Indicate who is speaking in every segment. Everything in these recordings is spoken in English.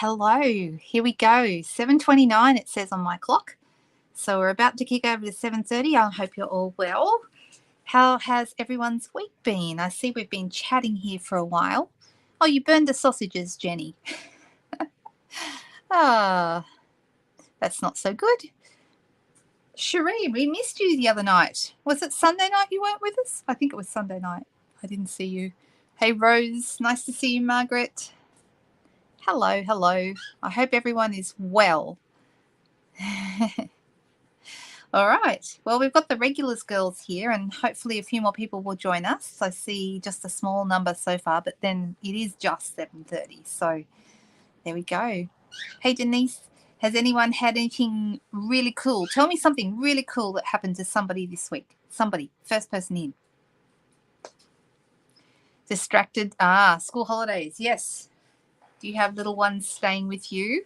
Speaker 1: Hello, here we go. 7:29 it says on my clock. So we're about to kick over to 7:30. I hope you're all well. How has everyone's week been? I see we've been chatting here for a while. Oh, you burned the sausages, Jenny. That's not so good. Cherie, we missed you the other night. Was it Sunday night you weren't with us? I think it was Sunday night. I didn't see you. Hey, Rose. Nice to see you, Margaret. Hello, hello. I hope everyone is well. All right. Well, we've got the regulars girls here, and hopefully a few more people will join us. I see just a small number so far, but then it is just 7:30. So there we go. Hey, Denise, has anyone had anything really cool? Tell me something really cool that happened to somebody this week. Somebody. First person in. Distracted. School holidays. Yes. Do you have little ones staying with you?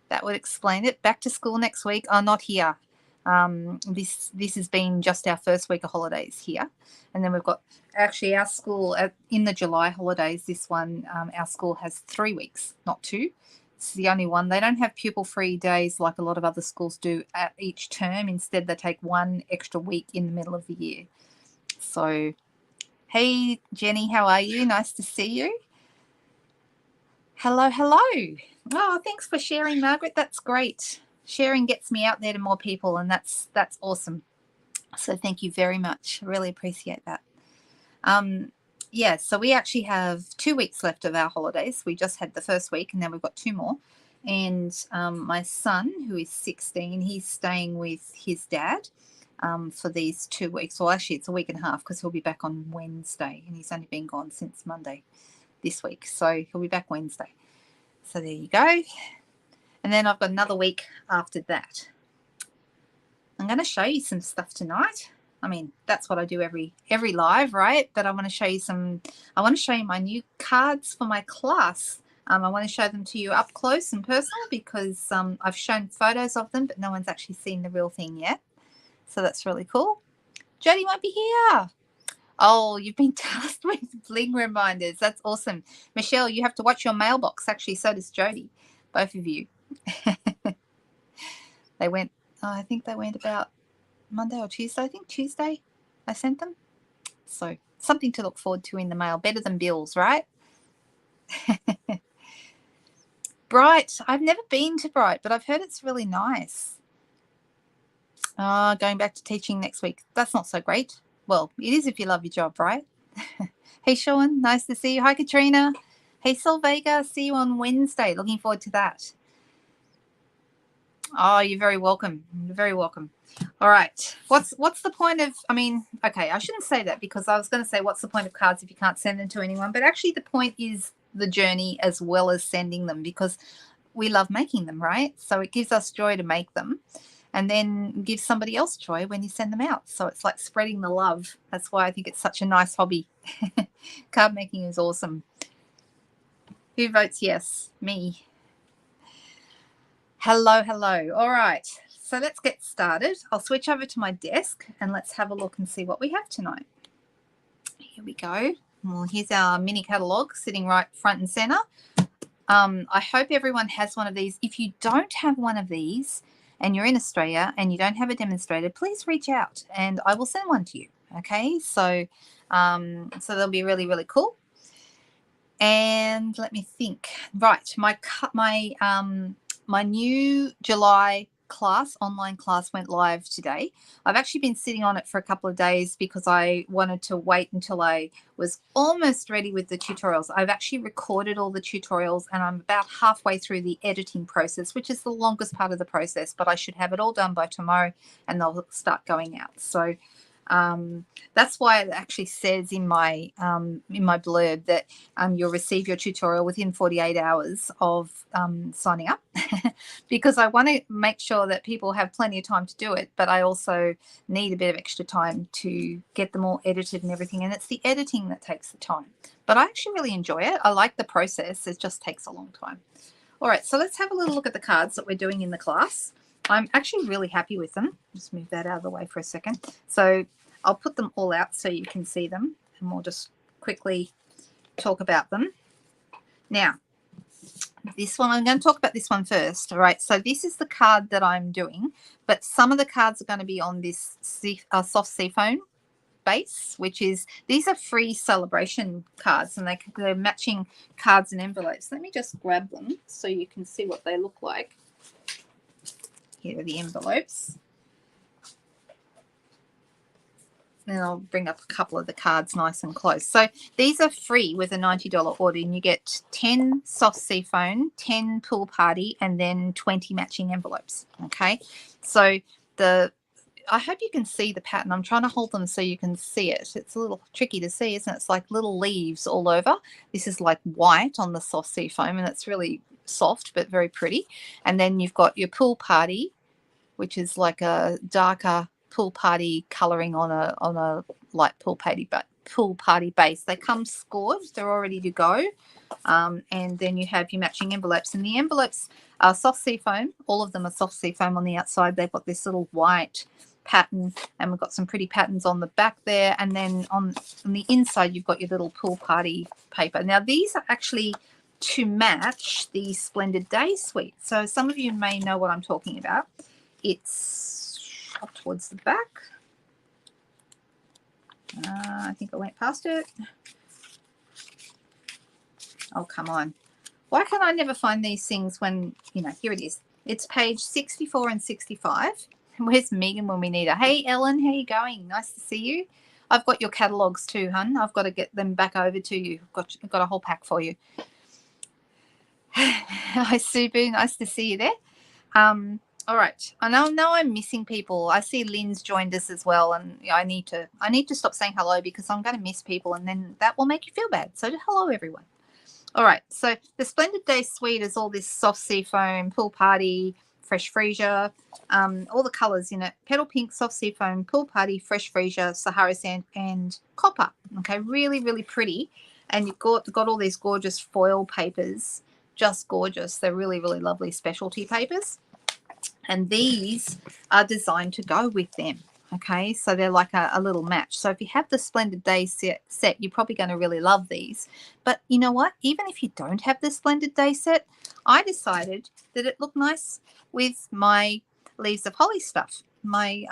Speaker 1: That would explain it. Back to school next week. Oh, not here. This has been just our first week of holidays here. And then we've got actually our school in the July holidays. This one, our school has 3 weeks, not 2. It's the only one. They don't have pupil-free days like a lot of other schools do at each term. Instead, they take 1 extra week in the middle of the year. So, hey, Jenny, how are you? Nice to see you. Hello, hello. Oh, thanks for sharing, Margaret. That's great. Sharing gets me out there to more people, and that's awesome. So thank you very much. I really appreciate that. Yeah, so we actually have 2 weeks left of our holidays. We just had the first week, and then we've got 2 more. And my son, who is 16, he's staying with his dad for these 2 weeks. Well, actually, it's a week and a half because he'll be back on Wednesday, and he's only been gone since Monday this week. So he'll be back Wednesday. So there you go. And then I've got another week after that. I'm going to show you some stuff tonight. I mean, that's what I do every live, right? But I want to show you my new cards for my class. I want to show them to you up close and personal because I've shown photos of them, but no one's actually seen the real thing yet. So that's really cool. Jody might be here. Oh, you've been tasked with bling reminders. That's awesome. Michelle, you have to watch your mailbox. Actually, so does Jody. Both of you. They went, I think they went about Monday or Tuesday. I think Tuesday I sent them. So something to look forward to in the mail. Better than bills, right? Bright. I've never been to Bright, but I've heard it's really nice. Going back to teaching next week. That's not so great. Well, it is if you love your job, right? Hey, Sean, nice to see you. Hi, Katrina. Hey, Sylvega, see you on Wednesday. Looking forward to that. Oh, you're very welcome. You're very welcome. All right. What's the point of, okay, I shouldn't say that because I was going to say what's the point of cards if you can't send them to anyone, but actually the point is the journey as well as sending them because we love making them, right? So it gives us joy to make them. And then give somebody else joy when you send them out. So it's like spreading the love. That's why I think it's such a nice hobby. Card making is awesome. Who votes yes? Me. Hello, hello. All right. So let's get started. I'll switch over to my desk and let's have a look and see what we have tonight. Here we go. Well, here's our mini catalogue sitting right front and center. I hope everyone has one of these. If you don't have one of these, and you're in Australia and you don't have a demonstrator, please reach out and I will send one to you. Okay, so they'll be really, really cool. And let me think. Right, my new July class, online class, went live today. I've actually been sitting on it for a couple of days because I wanted to wait until I was almost ready with the tutorials. I've actually recorded all the tutorials and I'm about halfway through the editing process, which is the longest part of the process, but I should have it all done by tomorrow and they'll start going out. So that's why it actually says in my blurb that you'll receive your tutorial within 48 hours of signing up because I want to make sure that people have plenty of time to do it, but I also need a bit of extra time to get them all edited and everything, and it's the editing that takes the time. But I actually really enjoy it. I like the process. It just takes a long time. All right, so let's have a little look at the cards that we're doing in the class. I'm actually really happy with them. Just move that out of the way for a second. So I'll put them all out so you can see them and we'll just quickly talk about them. Now, this one, I'm going to talk about this one first. All right, so this is the card that I'm doing, but some of the cards are going to be on this soft seafoam base, which is, these are free celebration cards, and they're matching cards and envelopes. Let me just grab them so you can see what they look like. Here are the envelopes. And I'll bring up a couple of the cards nice and close. So these are free with a $90 order, and you get 10 soft seafoam, 10 pool party, and then 20 matching envelopes. Okay, so I hope you can see the pattern. I'm trying to hold them so you can see it. It's a little tricky to see, isn't it? It's like little leaves all over. This is like white on the soft seafoam, and it's really soft but very pretty. And then you've got your pool party, which is like a darker pool party colouring on a light pool party base. They come scored. They're all ready to go. And then you have your matching envelopes. And the envelopes are soft seafoam. All of them are soft seafoam on the outside. They've got this little white pattern, and we've got some pretty patterns on the back there. And then on the inside, you've got your little pool party paper. Now, these are actually to match the Splendid Day suite. So some of you may know what I'm talking about. It's up towards the back. I think I went past it. Oh, come on. Why can I never find these things when, you know, here it is. It's page 64 and 65. Where's Megan when we need her? Hey, Ellen, how you going? Nice to see you. I've got your catalogues too, hun. I've got to get them back over to you. I've got a whole pack for you. Hi, Subu. Nice to see you there. All right. I know I'm missing people. I see Lynn's joined us as well, and I need to stop saying hello because I'm going to miss people, and then that will make you feel bad. So hello, everyone. All right. So the Splendid Day suite is all this soft seafoam, pool party, fresh freesia, all the colours in it: petal pink, soft seafoam, pool party, fresh freesia, Sahara sand, and copper. Okay, really, really pretty. And you've got all these gorgeous foil papers, just gorgeous. They're really, really lovely specialty papers. And these are designed to go with them. Okay, so they're like a little match. So if you have the Splendid Day set, you're probably going to really love these. But you know what? Even if you don't have the Splendid Day set, I decided that it looked nice with my Leaves of Holly stuff, my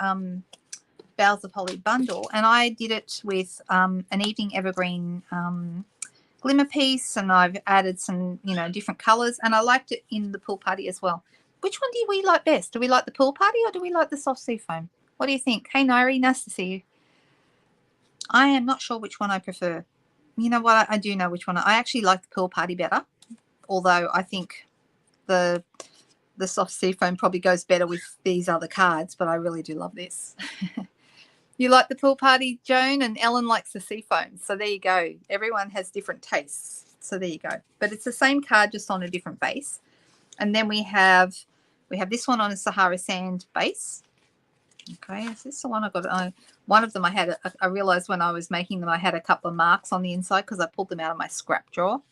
Speaker 1: Boughs of Holly bundle. And I did it with an Evening Evergreen glimmer piece, and I've added some, you know, different colours. And I liked it in the pool party as well. Which one do we like best? Do we like the pool party or do we like the soft seafoam? What do you think? Hey, Nairi, nice to see you. I am not sure which one I prefer. You know what? I do know which one. I actually like the pool party better, although I think the soft seafoam probably goes better with these other cards, but I really do love this. You like the pool party, Joan, and Ellen likes the seafoam. So there you go. Everyone has different tastes. So there you go. But it's the same card, just on a different base. And then we have this one on a Sahara sand base. Okay, is this the one I got? One of them I realized when I was making them, I had a couple of marks on the inside because I pulled them out of my scrap drawer.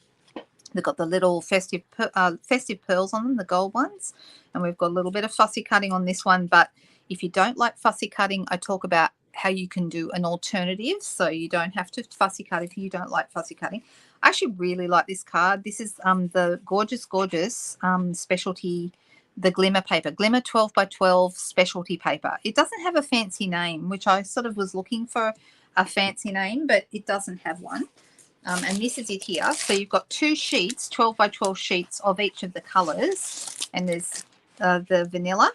Speaker 1: They've got the little festive pearls on them, the gold ones. And we've got a little bit of fussy cutting on this one. But if you don't like fussy cutting, I talk about how you can do an alternative. So you don't have to fussy cut if you don't like fussy cutting. I actually really like this card. This is the gorgeous specialty, the glimmer paper, glimmer 12 by 12 specialty paper. It doesn't have a fancy name, which I sort of was looking for a fancy name, but it doesn't have one. And this is it here. So you've got 2 sheets, 12 by 12 sheets of each of the colours. And there's the vanilla,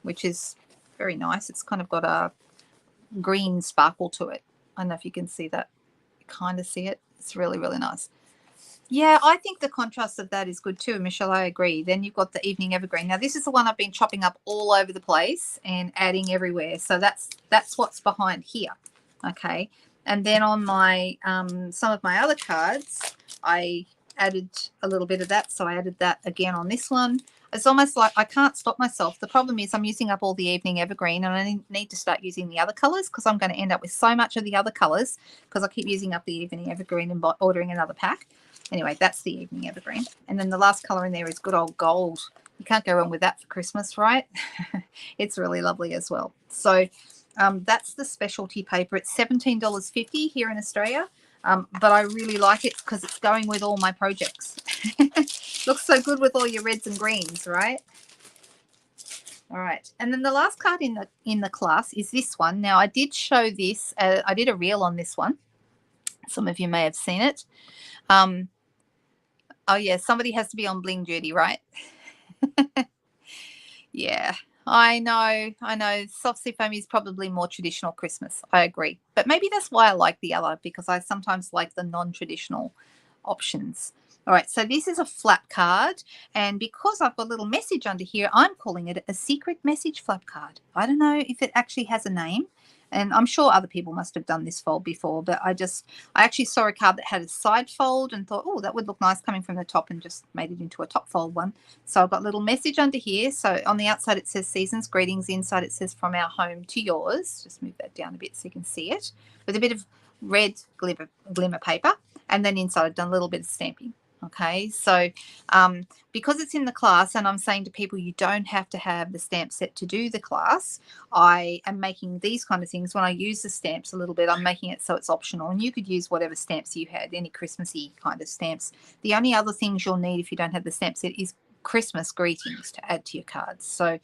Speaker 1: which is very nice. It's kind of got a green sparkle to it. I don't know if you can see that. You kind of see it. It's really, really nice. Yeah, I think the contrast of that is good too, Michelle. I agree. Then you've got the Evening Evergreen. Now, this is the one I've been chopping up all over the place and adding everywhere. So that's what's behind here. Okay. And then on my some of my other cards, I added a little bit of that. So I added that again on this one. It's almost like I can't stop myself. The problem is I'm using up all the Evening Evergreen, and I need to start using the other colours because I'm going to end up with so much of the other colours because I keep using up the Evening Evergreen and ordering another pack. Anyway, that's the Evening Evergreen. And then the last colour in there is good old gold. You can't go wrong with that for Christmas, right? It's really lovely as well. So that's the specialty paper. It's $17.50 here in Australia. but I really like it because it's going with all my projects. Looks so good with all your reds and greens, right? All right, and then the last card in the class is this one. Now, I did show this. I did a reel on this one. Some of you may have seen it. Oh, yeah, somebody has to be on bling duty, right? Yeah, I know. Soft sea foam is probably more traditional Christmas. I agree. But maybe that's why I like the other, because I sometimes like the non-traditional options. All right, so this is a flap card, and because I've got a little message under here, I'm calling it a secret message flap card. I don't know if it actually has a name, and I'm sure other people must have done this fold before, but I actually saw a card that had a side fold and thought, oh, that would look nice coming from the top, and just made it into a top fold one. So I've got a little message under here. So on the outside it says season's greetings, inside it says from our home to yours. Just move that down a bit so you can see it, with a bit of red glimmer paper, and then inside I've done a little bit of stamping. Okay, so because it's in the class, and I'm saying to people you don't have to have the stamp set to do the class, I am making these kind of things. When I use the stamps a little bit, I'm making it so it's optional, and you could use whatever stamps you had, any Christmassy kind of stamps. The only other things you'll need if you don't have the stamp set is Christmas greetings to add to your cards. So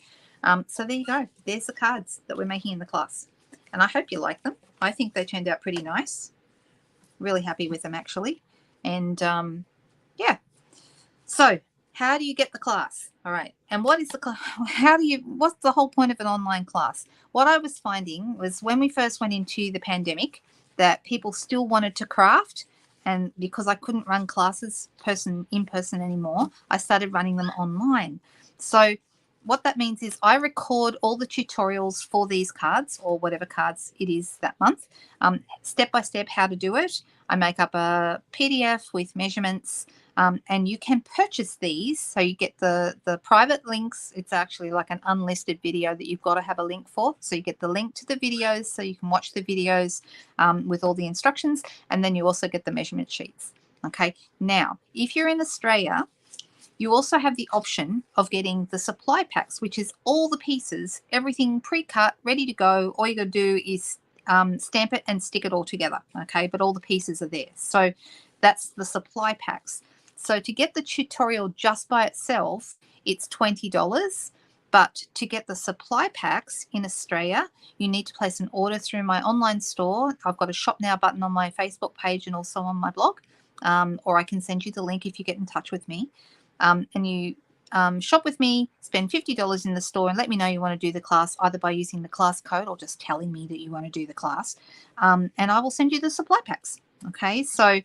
Speaker 1: so there you go. There's the cards that we're making in the class, and I hope you like them. I think they turned out pretty nice. Really happy with them, actually. And yeah, so how do you get the class? All right, and what is the class? What's the whole point of an online class? What I was finding was, when we first went into the pandemic, that people still wanted to craft, and because I couldn't run classes in person anymore, I started running them online. So what that means is I record all the tutorials for these cards, or whatever cards it is that month, step by step how to do it. I make up a PDF with measurements, and you can purchase these. So you get the private links. It's actually like an unlisted video that you've got to have a link for. So you get the link to the videos so you can watch the videos with all the instructions, and then you also get the measurement sheets. Okay, now if you're in Australia, you also have the option of getting the supply packs, which is all the pieces, everything pre-cut, ready to go. All you got to do is stamp it and stick it all together, okay? But all the pieces are there. So that's the supply packs. So to get the tutorial just by itself, it's $20. But to get the supply packs in Australia, you need to place an order through my online store. I've got a shop now button on my Facebook page and also on my blog, or I can send you the link if you get in touch with me. And you shop with me, spend $50 in the store, and let me know you want to do the class, either by using the class code or just telling me that you want to do the class. And I will send you the supply packs. Okay, so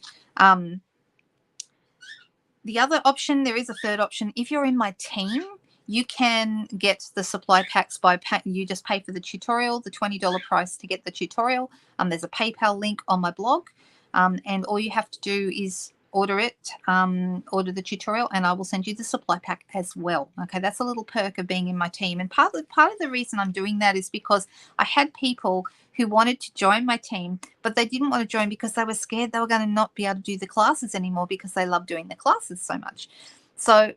Speaker 1: the other option, there is a third option. If you're in my team, you can get the supply packs by you just pay for the tutorial, the $20 price to get the tutorial. There's a PayPal link on my blog, and all you have to do is order the tutorial, and I will send you the supply pack as well. Okay, that's a little perk of being in my team. And part of the reason I'm doing that is because I had people who wanted to join my team, but they didn't want to join because they were scared they were going to not be able to do the classes anymore, because they love doing the classes so much. So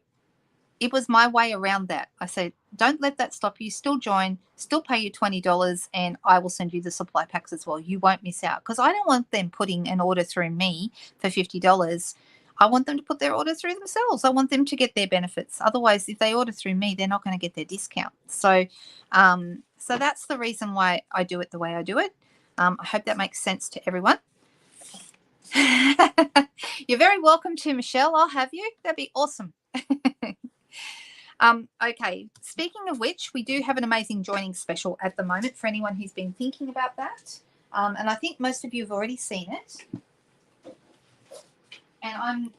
Speaker 1: it was my way around that. I said, don't let that stop you. Still join, still pay you $20, and I will send you the supply packs as well. You won't miss out, because I don't want them putting an order through me for $50. I want them to put their order through themselves. I want them to get their benefits. Otherwise, if they order through me, they're not going to get their discount. So, so that's the reason why I do it the way I do it. I hope that makes sense to everyone. You're very welcome to, Michelle. I'll have you. That'd be awesome. Okay, speaking of which, we do have an amazing joining special at the moment for anyone who's been thinking about that. And I think most of you have already seen it. And I'm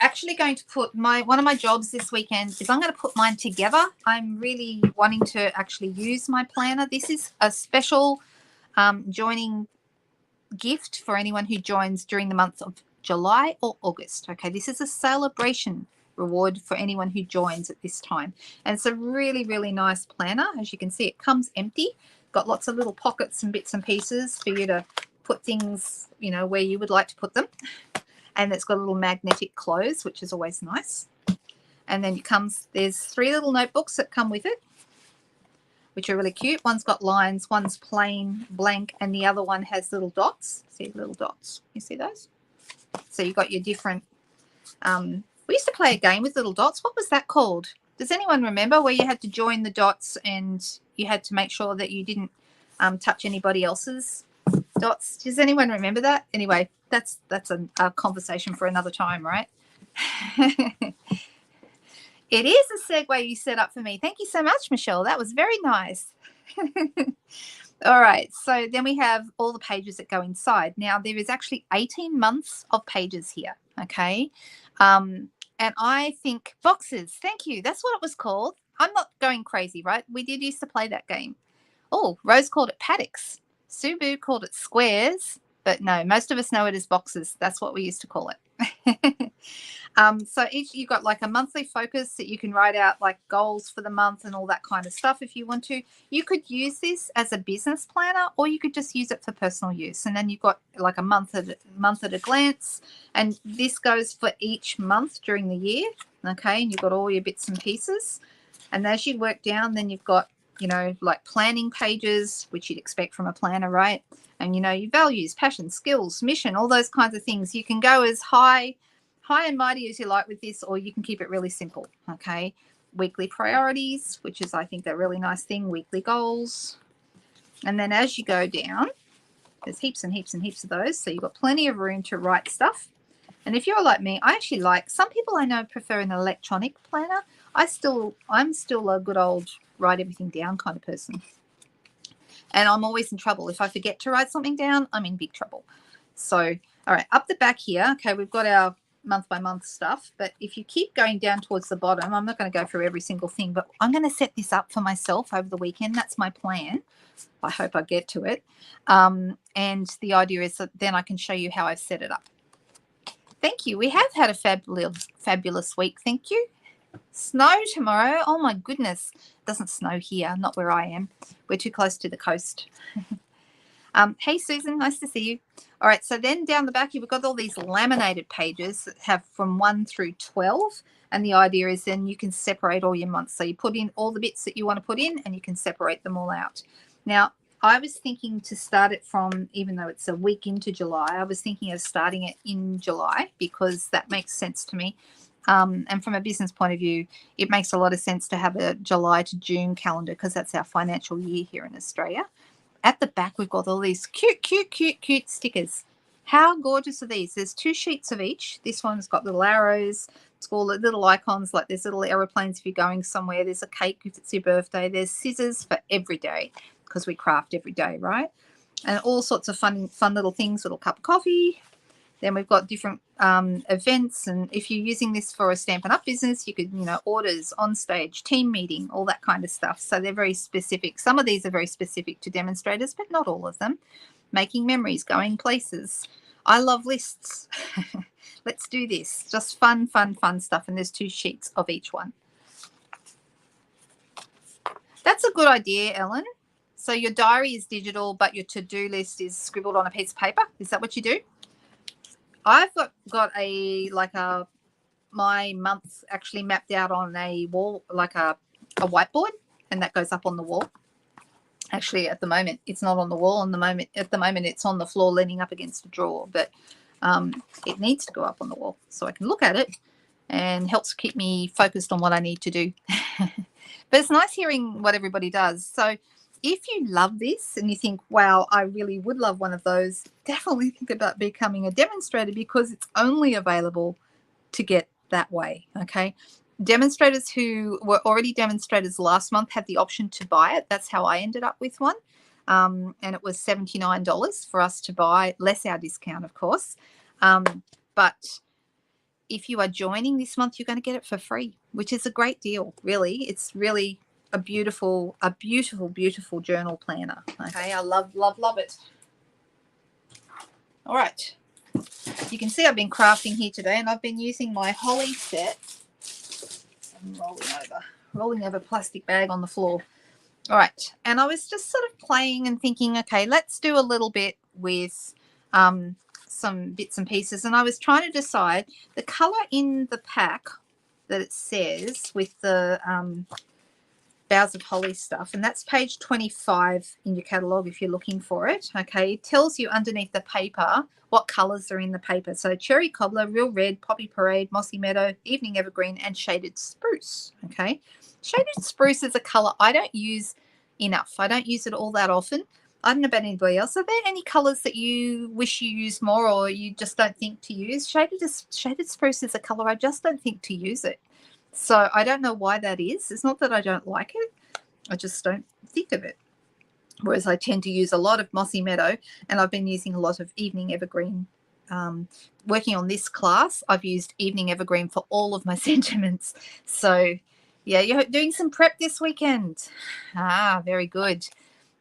Speaker 1: actually going to put one of my jobs this weekend is I'm going to put mine together. I'm really wanting to actually use my planner. This is a special joining gift for anyone who joins during the months of July or August. Okay, this is a celebration reward for anyone who joins at this time, and it's a really, really nice planner. As you can see, it comes empty, got lots of little pockets and bits and pieces for you to put things, you know, where you would like to put them, and it's got a little magnetic close, which is always nice. And then there's 3 little notebooks that come with it, which are really cute. One's got lines, one's plain blank, and the other one has little dots. See the little dots? You see those? So you've got your different, we used to play a game with little dots. What was that called? Does anyone remember, where you had to join the dots and you had to make sure that you didn't touch anybody else's dots? Does anyone remember that? Anyway, that's a conversation for another time, right? It is a segue you set up for me. Thank you so much, Michelle. That was very nice. All right, so then we have all the pages that go inside. Now, there is actually 18 months of pages here, okay? And I think boxes, thank you. That's what it was called. I'm not going crazy, right? We did used to play that game. Oh, Rose called it paddocks. Subu called it squares. But no, most of us know it as boxes. That's what we used to call it. So each, you've got like a monthly focus that you can write out like goals for the month and all that kind of stuff if you want to. You could use this as a business planner, or you could just use it for personal use. And then you've got like a month at a glance. And this goes for each month during the year. Okay, and you've got all your bits and pieces. And as you work down, then you've got, you know, like planning pages, which you'd expect from a planner, right? And, you know, your values, passion, skills, mission, all those kinds of things. You can go as high and mighty as you like with this, or you can keep it really simple, okay? Weekly priorities, which is, I think, a really nice thing, weekly goals. And then as you go down, there's heaps and heaps and heaps of those, so you've got plenty of room to write stuff. And if you're like me, I actually like, some people I know prefer an electronic planner. I'm still a good old write everything down kind of person. And I'm always in trouble. If I forget to write something down, I'm in big trouble. So, all right, up the back here, okay, we've got our month by month stuff. But if you keep going down towards the bottom, I'm not going to go through every single thing, but I'm going to set this up for myself over the weekend. That's my plan. I hope I get to it. And the idea is that then I can show you how I've set it up. Thank you. We have had a fabulous week. Thank you. Snow tomorrow. Oh, my goodness. It doesn't snow here, not where I am. We're too close to the coast. Hey, Susan. Nice to see you. All right. So then down the back, you've got all these laminated pages that have from 1 through 12. And the idea is then you can separate all your months. So you put in all the bits that you want to put in and you can separate them all out. Now, I was thinking to start it from, even though it's a week into July, I was thinking of starting it in July because that makes sense to me. And from a business point of view, it makes a lot of sense to have a July to June calendar because that's our financial year here in Australia. At the back, we've got all these cute stickers. How gorgeous are these? There's 2 sheets of each. This one's got little arrows. It's got little icons, like there's little aeroplanes if you're going somewhere. There's a cake if it's your birthday. There's scissors for every day because we craft every day, right? And all sorts of fun little things, little cup of coffee. Then we've got different events. And if you're using this for a Stampin' Up business, you could, you know, orders, on stage, team meeting, all that kind of stuff. So they're very specific. Some of these are very specific to demonstrators, but not all of them. Making memories, going places. I love lists. Let's do this. Just fun stuff. And there's 2 sheets of each one. That's a good idea, Ellen. So your diary is digital, but your to-do list is scribbled on a piece of paper. Is that what you do? I've got my months actually mapped out on a wall, like a whiteboard, and that goes up on the wall. Actually, at the moment, it's not on the wall. At the moment, it's on the floor leaning up against a drawer, but it needs to go up on the wall so I can look at it and helps keep me focused on what I need to do. But it's nice hearing what everybody does. So if you love this and you think, wow, I really would love one of those, definitely think about becoming a demonstrator because it's only available to get that way, okay? Demonstrators who were already demonstrators last month had the option to buy it. That's how I ended up with one. And it was $79 for us to buy, less our discount, of course. But if you are joining this month, you're going to get it for free, which is a great deal, really. It's really a beautiful journal planner. Okay, I love it. All right. You can see I've been crafting here today, and I've been using my holly set. I'm rolling over a plastic bag on the floor. All right, and I was just sort of playing and thinking, okay, let's do a little bit with some bits and pieces. And I was trying to decide the color in the pack that it says with the Boughs of Holly stuff, and that's page 25 in your catalogue if you're looking for it. Okay, it tells you underneath the paper what colours are in the paper. So cherry cobbler, real red, poppy parade, mossy meadow, evening evergreen, and shaded spruce. Okay, shaded spruce is a colour I don't use enough. I don't use it all that often. I don't know about anybody else. Are there any colours that you wish you used more, or you just don't think to use? Shaded spruce is a colour I just don't think to use it. So I don't know why that is. It's not that I don't like it. I just don't think of it. Whereas I tend to use a lot of mossy meadow, and I've been using a lot of evening evergreen. Working on this class, I've used evening evergreen for all of my sentiments. So yeah, you're doing some prep this weekend. Very good.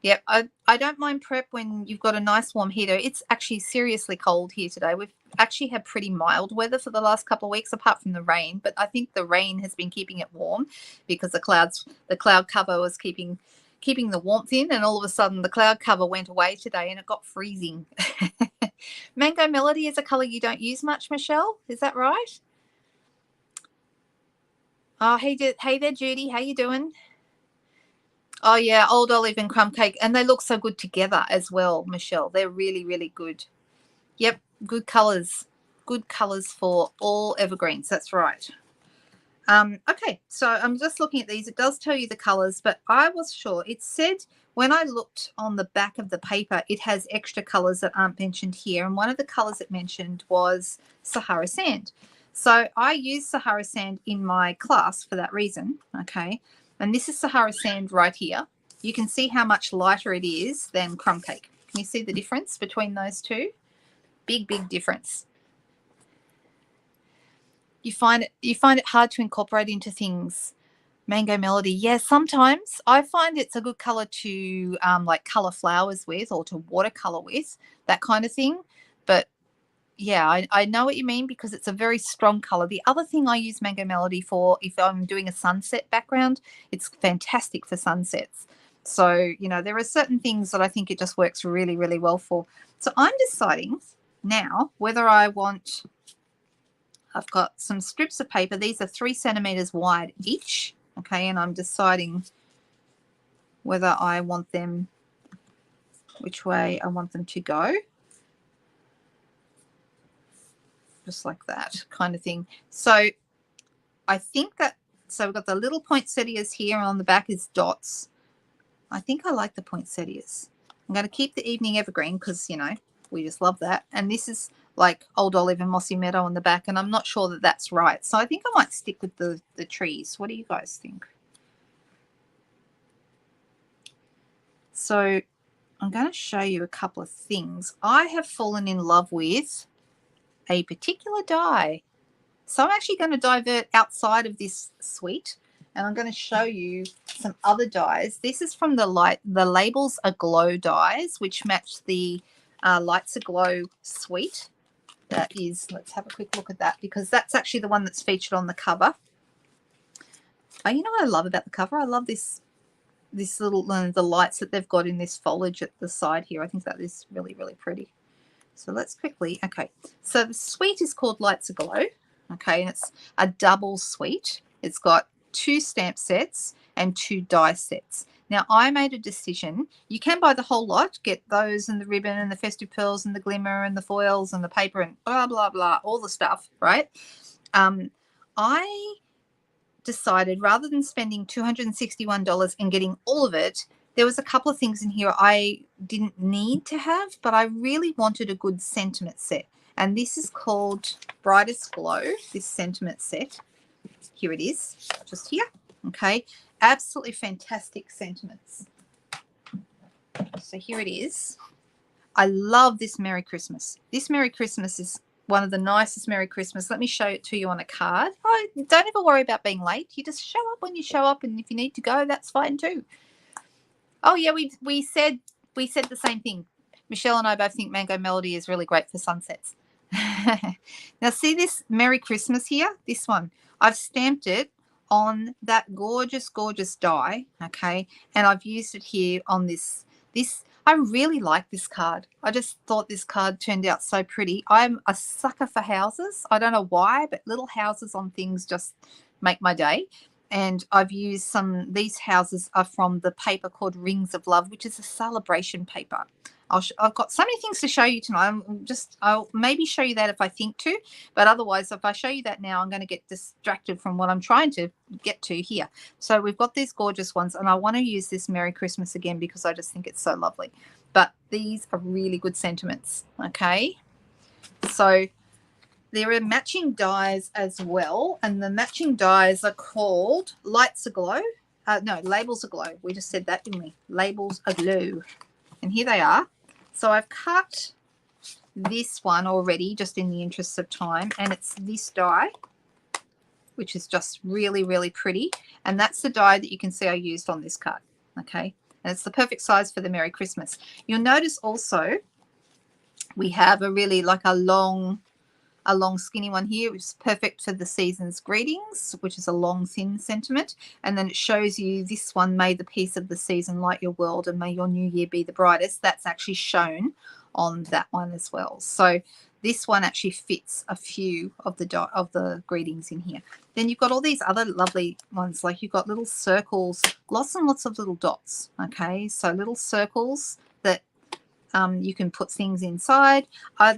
Speaker 1: Yep, I don't mind prep when you've got a nice warm heater. It's actually seriously cold here today. We've actually had pretty mild weather for the last couple of weeks, apart from the rain. But I think the rain has been keeping it warm because the cloud cover was keeping the warmth in, and all of a sudden the cloud cover went away today and it got freezing. Mango Melody is a colour you don't use much, Michelle. Is that right? Oh, hey there, Judy. How you doing? Oh, yeah, Old Olive and Crumb Cake. And they look so good together as well, Michelle. They're really, really good. Yep, good colours. Good colours for all evergreens. That's right. Okay, so I'm just looking at these. It does tell you the colours, but I was sure. It said when I looked on the back of the paper, it has extra colours that aren't mentioned here. And one of the colours it mentioned was Sahara Sand. So I use Sahara Sand in my class for that reason, okay? And this is Sahara Sand right here. You can see how much lighter it is than Crumb Cake. Can you see the difference between those two? Big, big difference. You find it hard to incorporate into things. Mango Melody, yeah, sometimes I find it's a good color to like color flowers with, or to watercolor with, that kind of thing. But yeah, I know what you mean, because it's a very strong color. The other thing I use Mango Melody for, if I'm doing a sunset background, it's fantastic for sunsets. So, you know, there are certain things that I think it just works really, really well for. So I'm deciding now whether I want, I've got some strips of paper. These are 3 centimeters wide each. Okay, and I'm deciding whether I want them, which way I want them to go. Just like that kind of thing. So I think that, so we've got the little poinsettias here, and on the back is dots. I think I like the poinsettias. I'm going to keep the evening evergreen because, you know, we just love that. And this is like Old Olive and Mossy Meadow on the back, and I'm not sure that that's right. So I think I might stick with the trees. What do you guys think? So I'm going to show you a couple of things. I have fallen in love with a particular die. So I'm actually going to divert outside of this suite, and I'm going to show you some other dies. This is from the Labels Aglow dies, which match the Lights Aglow suite. That is, let's have a quick look at that, because that's actually the one that's featured on the cover. You know what I love about the cover? I love this little, the lights that they've got in this foliage at the side here. I think that is really, really pretty. So let's quickly, okay. So the suite is called Lights Aglow, okay, and it's a double suite. It's got 2 stamp sets and 2 die sets. Now, I made a decision. You can buy the whole lot, get those and the ribbon and the festive pearls and the glimmer and the foils and the paper and blah, blah, blah, all the stuff, right? I decided, rather than spending $261 and getting all of it, there was a couple of things in here I didn't need to have, but I really wanted a good sentiment set. And this is called Brightest Glow, this sentiment set. Here it is, just here. Okay, absolutely fantastic sentiments. So here it is. I love this Merry Christmas. This Merry Christmas is one of the nicest Merry Christmas. Let me show it to you on a card. Oh, don't ever worry about being late. You just show up when you show up, and if you need to go, that's fine too. Oh yeah, we said the same thing. Michelle and I both think Mango Melody is really great for sunsets. Now see this Merry Christmas here? This one. I've stamped it on that gorgeous, gorgeous die, okay? And I've used it here on this. I really like this card. I just thought this card turned out so pretty. I'm a sucker for houses. I don't know why, but little houses on things just make my day. and I've used these houses are from the paper called Rings of Love, which is a celebration paper. I've got so many things to show you tonight. I'll maybe show you that if I think to, but otherwise, if I show you that now, I'm going to get distracted from what I'm trying to get to here. So we've got these gorgeous ones, and I want to use this Merry Christmas again because I just think it's so lovely. But these are really good sentiments, okay? So there are matching dies as well, and the matching dies are called Lights Aglow. No, Labels Aglow. We just said that, didn't we? Labels Aglow. And here they are. So I've cut this one already just in the interest of time, and it's this die, which is just really, really pretty. And that's the die that you can see I used on this card, okay? And it's the perfect size for the Merry Christmas. You'll notice also we have a really like a long skinny one here, which is perfect for the season's greetings, which is a long thin sentiment. And then it shows you this one, may the peace of the season light your world and may your new year be the brightest. That's actually shown on that one as well. So this one actually fits a few of the greetings in here. Then you've got all these other lovely ones, like you've got little circles, lots and lots of little dots, okay? So little circles that you can put things inside.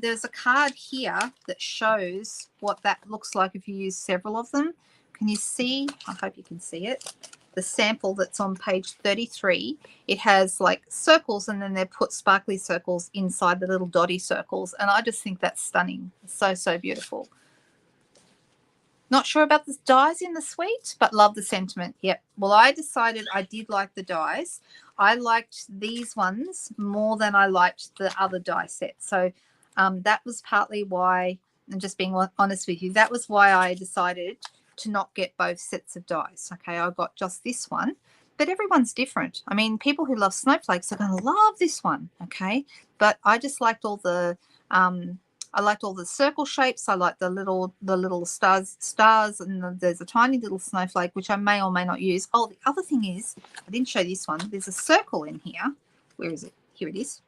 Speaker 1: There's a card here that shows what that looks like if you use several of them. Can you see? I hope you can see it. The sample that's on page 33, it has like circles, and then they put sparkly circles inside the little dotty circles. And I just think that's stunning. It's so, so beautiful. Not sure about the dies in the suite, but love the sentiment. Yep. Well, I decided I did like the dies. I liked these ones more than I liked the other die set. So that was partly why, and just being honest with you, that was why I decided to not get both sets of dies. Okay, I got just this one, but everyone's different. I mean, people who love snowflakes are going to love this one. Okay, but I just liked all the circle shapes. I like the little stars, and there's a tiny little snowflake which I may or may not use. Oh, the other thing is, I didn't show this one. There's a circle in here. Where is it? Here it is.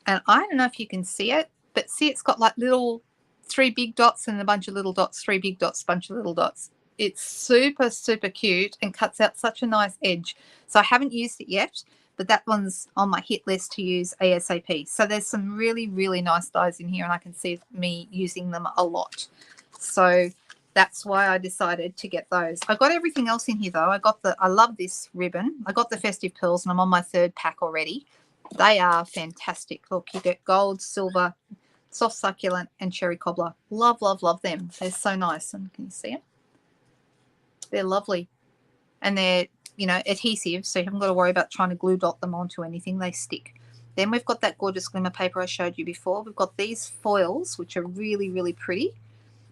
Speaker 1: And I don't know if you can see it, but see, it's got like little 3 big dots and a bunch of little dots, 3 big dots, bunch of little dots. It's super, super cute and cuts out such a nice edge. So I haven't used it yet, but that one's on my hit list to use ASAP. So there's some really, really nice dies in here, and I can see me using them a lot. So that's why I decided to get those. I got everything else in here though. I love this ribbon. I got the festive pearls, and I'm on my 3rd pack already. They are fantastic. Look, you get gold, silver, soft succulent, and cherry cobbler. Love, love, love them. They're so nice. And can you see them? They're lovely. And they're, you know, adhesive, so you haven't got to worry about trying to glue dot them onto anything. They stick. Then we've got that gorgeous glimmer paper I showed you before. We've got these foils, which are really, really pretty.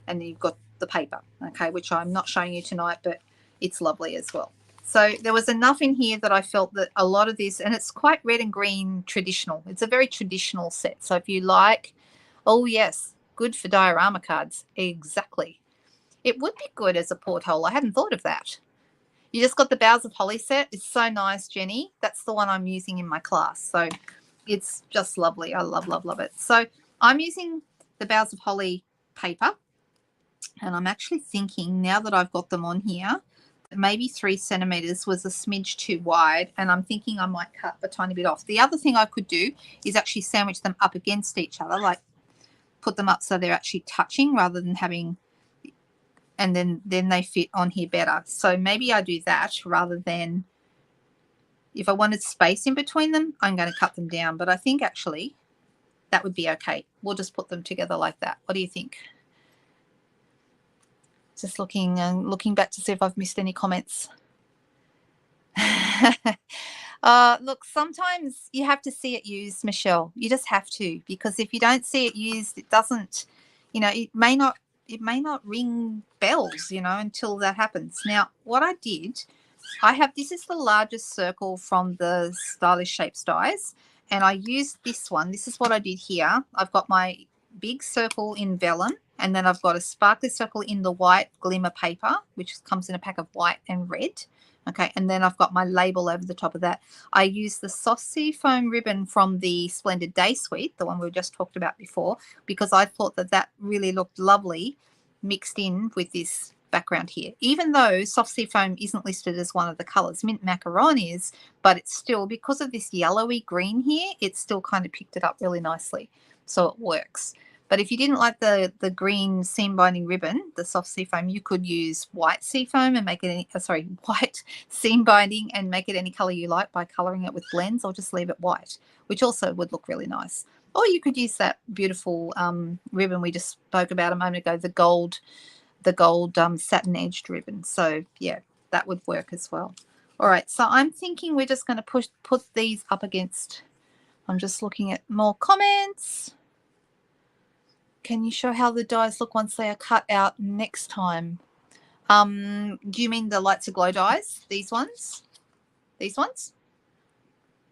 Speaker 1: And then you've got the paper, okay, which I'm not showing you tonight, but it's lovely as well. So there was enough in here that I felt that a lot of this, and it's quite red and green traditional. It's a very traditional set. So if you like, oh yes, good for diorama cards. Exactly. It would be good as a porthole. I hadn't thought of that. You just got the Boughs of Holly set. It's so nice, Jenny. That's the one I'm using in my class. So it's just lovely. I love, love, love it. So I'm using the Boughs of Holly paper, and I'm actually thinking, now that I've got them on here, that maybe 3 centimeters was a smidge too wide, and I'm thinking I might cut a tiny bit off. The other thing I could do is actually sandwich them up against each other, like put them up so they're actually touching rather than having, and then they fit on here better. So maybe I do that rather than, if I wanted space in between them, I'm going to cut them down. But I think actually that would be okay. We'll just put them together like that. What do you think? Just looking back to see if I've missed any comments. Look, sometimes you have to see it used, Michelle. You just have to, because if you don't see it used, it doesn't, you know, it may not ring bells, you know, until that happens. Now, what I did, this is the largest circle from the Stylish Shapes dies, and I used this one. This is what I did here. I've got my big circle in vellum, and then I've got a sparkly circle in the white glimmer paper, which comes in a pack of white and red. Okay, and then I've got my label over the top of that. I used the soft sea foam ribbon from the Splendid Day Suite, the one we just talked about before, because I thought that really looked lovely mixed in with this background here. Even though soft sea foam isn't listed as one of the colors, mint macaron is, but it's still, because of this yellowy green here, it's still kind of picked it up really nicely. So it works. But if you didn't like the green seam binding ribbon, the soft sea foam, you could use white sea foam and make it any, white seam binding and make it any color you like by coloring it with blends, or just leave it white, which also would look really nice. Or you could use that beautiful ribbon we just spoke about a moment ago, the gold satin edged ribbon. So yeah, that would work as well. All right, so I'm thinking we're just going to put these up against, I'm just looking at more comments. Can you show how the dies look once they are cut out next time? Do you mean the Lights Aglow dies? These ones? These ones?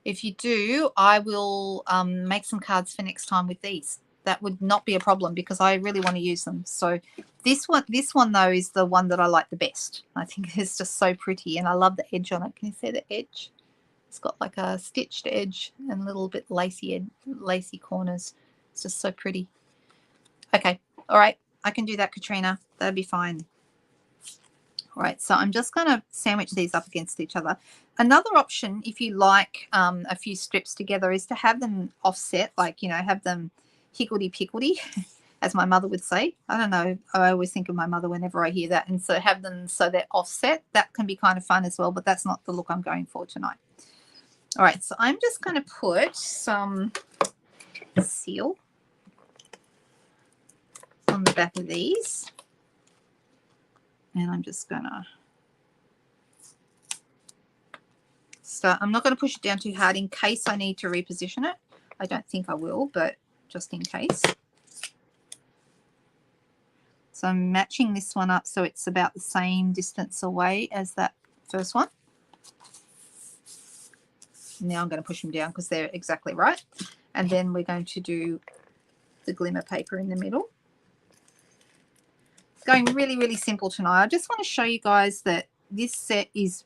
Speaker 1: If you do, I will make some cards for next time with these. That would not be a problem because I really want to use them. So this one though is the one that I like the best. I think it's just so pretty, and I love the edge on it. Can you see the edge? It's got like a stitched edge and a little bit lacy corners. It's just so pretty. Okay, all right, I can do that, Katrina. That'd be fine. All right, so I'm just going to sandwich these up against each other. Another option, if you like a few strips together, is to have them offset, like, you know, have them higgledy-piggledy, as my mother would say. I don't know, I always think of my mother whenever I hear that. And so have them so they're offset. That can be kind of fun as well, but that's not the look I'm going for tonight. All right, so I'm just going to put some seal on the back of these, and I'm just gonna start. I'm not going to push it down too hard in case I need to reposition it. I don't think I will, but just in case. So I'm matching this one up so it's about the same distance away as that first one. Now I'm going to push them down because they're exactly right, and then we're going to do the glimmer paper in the middle. Going really, really simple tonight. I just want to show you guys that this set is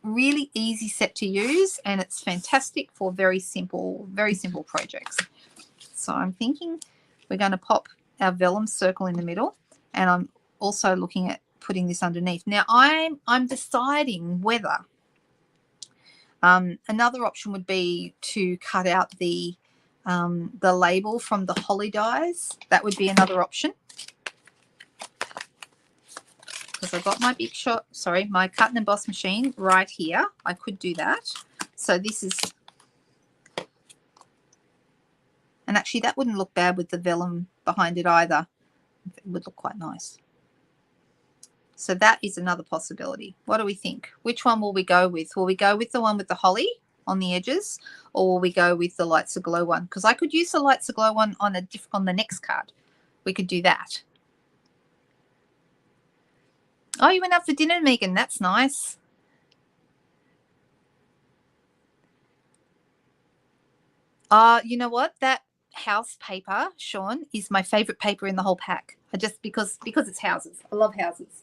Speaker 1: really easy set to use, and it's fantastic for very simple projects. So I'm thinking we're going to pop our vellum circle in the middle, and I'm also looking at putting this underneath. Now I'm deciding whether another option would be to cut out the label from the holly dies. That would be another option. Because I've got my my cut and emboss machine right here. I could do that. So this is, and actually that wouldn't look bad with the vellum behind it either. It would look quite nice. So that is another possibility. What do we think? Which one will we go with? Will we go with the one with the holly on the edges, or will we go with the Lights Aglow one? Because I could use the Lights Aglow one on the next card. We could do that. Oh, you went out for dinner, Megan. That's nice. You know what? That house paper, Sean, is my favorite paper in the whole pack. Because it's houses. I love houses.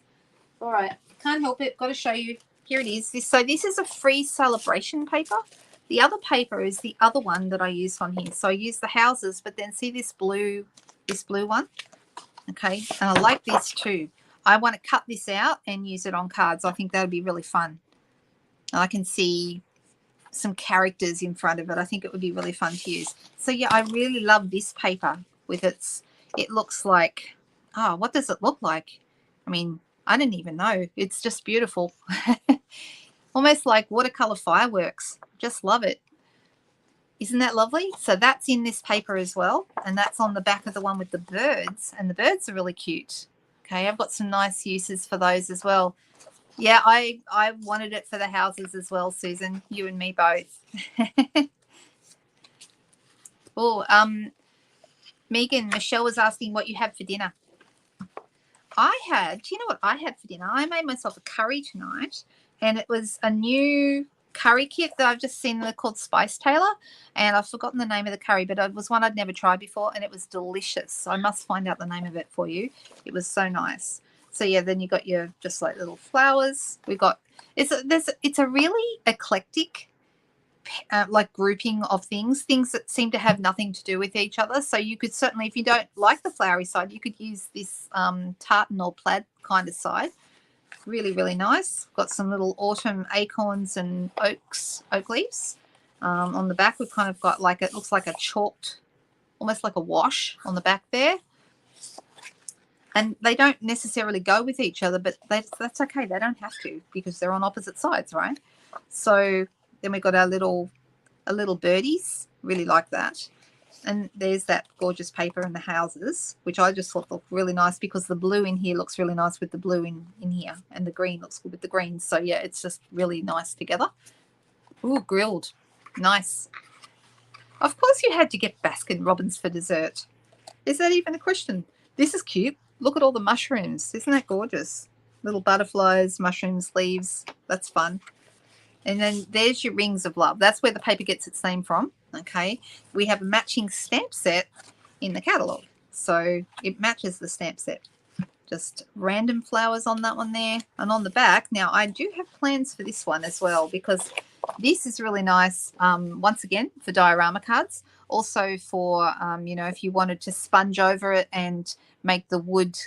Speaker 1: All right. Can't help it. Got to show you. Here it is. This is a free celebration paper. The other paper is the other one that I used on here. So I use the houses, but then see this blue one? Okay. And I like this too. I want to cut this out and use it on cards. I think that would be really fun. And I can see some characters in front of it. I think it would be really fun to use. So yeah, I really love this paper with it looks like, what does it look like? I mean, I didn't even know. It's just beautiful. Almost like watercolor fireworks. Just love it. Isn't that lovely? So that's in this paper as well. And that's on the back of the one with the birds. And the birds are really cute. Okay, I've got some nice uses for those as well. Yeah, I wanted it for the houses as well, Susan. You and me both. Oh, Megan, Michelle was asking what you had for dinner. Do you know what I had for dinner? I made myself a curry tonight, and it was a new curry kit that I've just seen. They're called Spice Tailor, and I've forgotten the name of the curry, but it was one I'd never tried before, and it was delicious. So I must find out the name of it for you. It was so nice. So yeah, then you got your just like little flowers. We got it's a really eclectic like grouping of things that seem to have nothing to do with each other. So you could certainly, if you don't like the flowery side, you could use this tartan or plaid kind of side. Really, really nice. Got some little autumn acorns and oak leaves. On the back, we've kind of got like, it looks like a chalked, almost like a wash on the back there. And they don't necessarily go with each other, but that's okay. They don't have to, because they're on opposite sides, right? So then we've got our little birdies. Really like that. And there's that gorgeous paper in the houses, which I just thought looked really nice, because the blue in here looks really nice with the blue in here, and the green looks good with the green. So yeah, it's just really nice together. Ooh, grilled. Nice. Of course you had to get Baskin Robbins for dessert. Is that even a question? This is cute. Look at all the mushrooms. Isn't that gorgeous? Little butterflies, mushrooms, leaves. That's fun. And then there's your rings of love. That's where the paper gets its name from. Okay. We have a matching stamp set in the catalogue. So it matches the stamp set. Just random flowers on that one there. And on the back, now I do have plans for this one as well, because this is really nice, once again, for diorama cards. Also for, you know, if you wanted to sponge over it and make the wood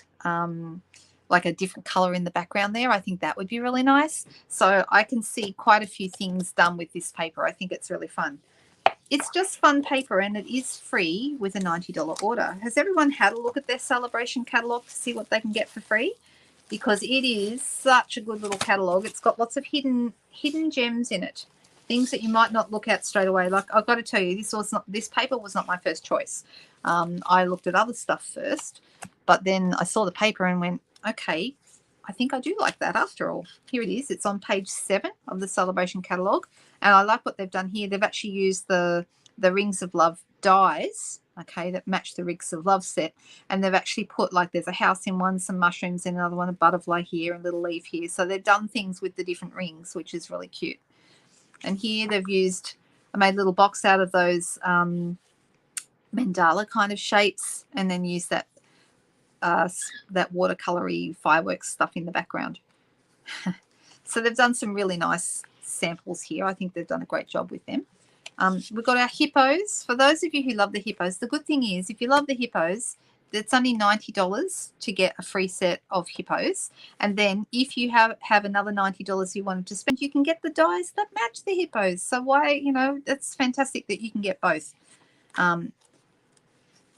Speaker 1: like a different color in the background there, I think that would be really nice. So I can see quite a few things done with this paper. I think it's really fun. It's just fun paper, and it is free with a $90 order. Has everyone had a look at their celebration catalogue to see what they can get for free? Because it is such a good little catalogue. It's got lots of hidden gems in it. Things that you might not look at straight away. Like, I've got to tell you, this paper was not my first choice. I looked at other stuff first, but then I saw the paper and went, okay, I think I do like that after all. Here it is. It's on page 7 of the celebration catalogue. And I like what they've done here. They've actually used the Rings of Love dies, okay, that match the Rings of Love set. And they've actually put, like, there's a house in one, some mushrooms in another one, a butterfly here, a little leaf here. So they've done things with the different rings, which is really cute. And here they've used, I made a little box out of those mandala kind of shapes, and then used that watercolory fireworks stuff in the background. So they've done some really nice samples here. I think they've done a great job with them. We've got our hippos. For those of you who love the hippos, the good thing is, if you love the hippos, it's only $90 to get a free set of hippos. And then if you have another $90 you wanted to spend, you can get the dies that match the hippos. So why, you know, it's fantastic that you can get both.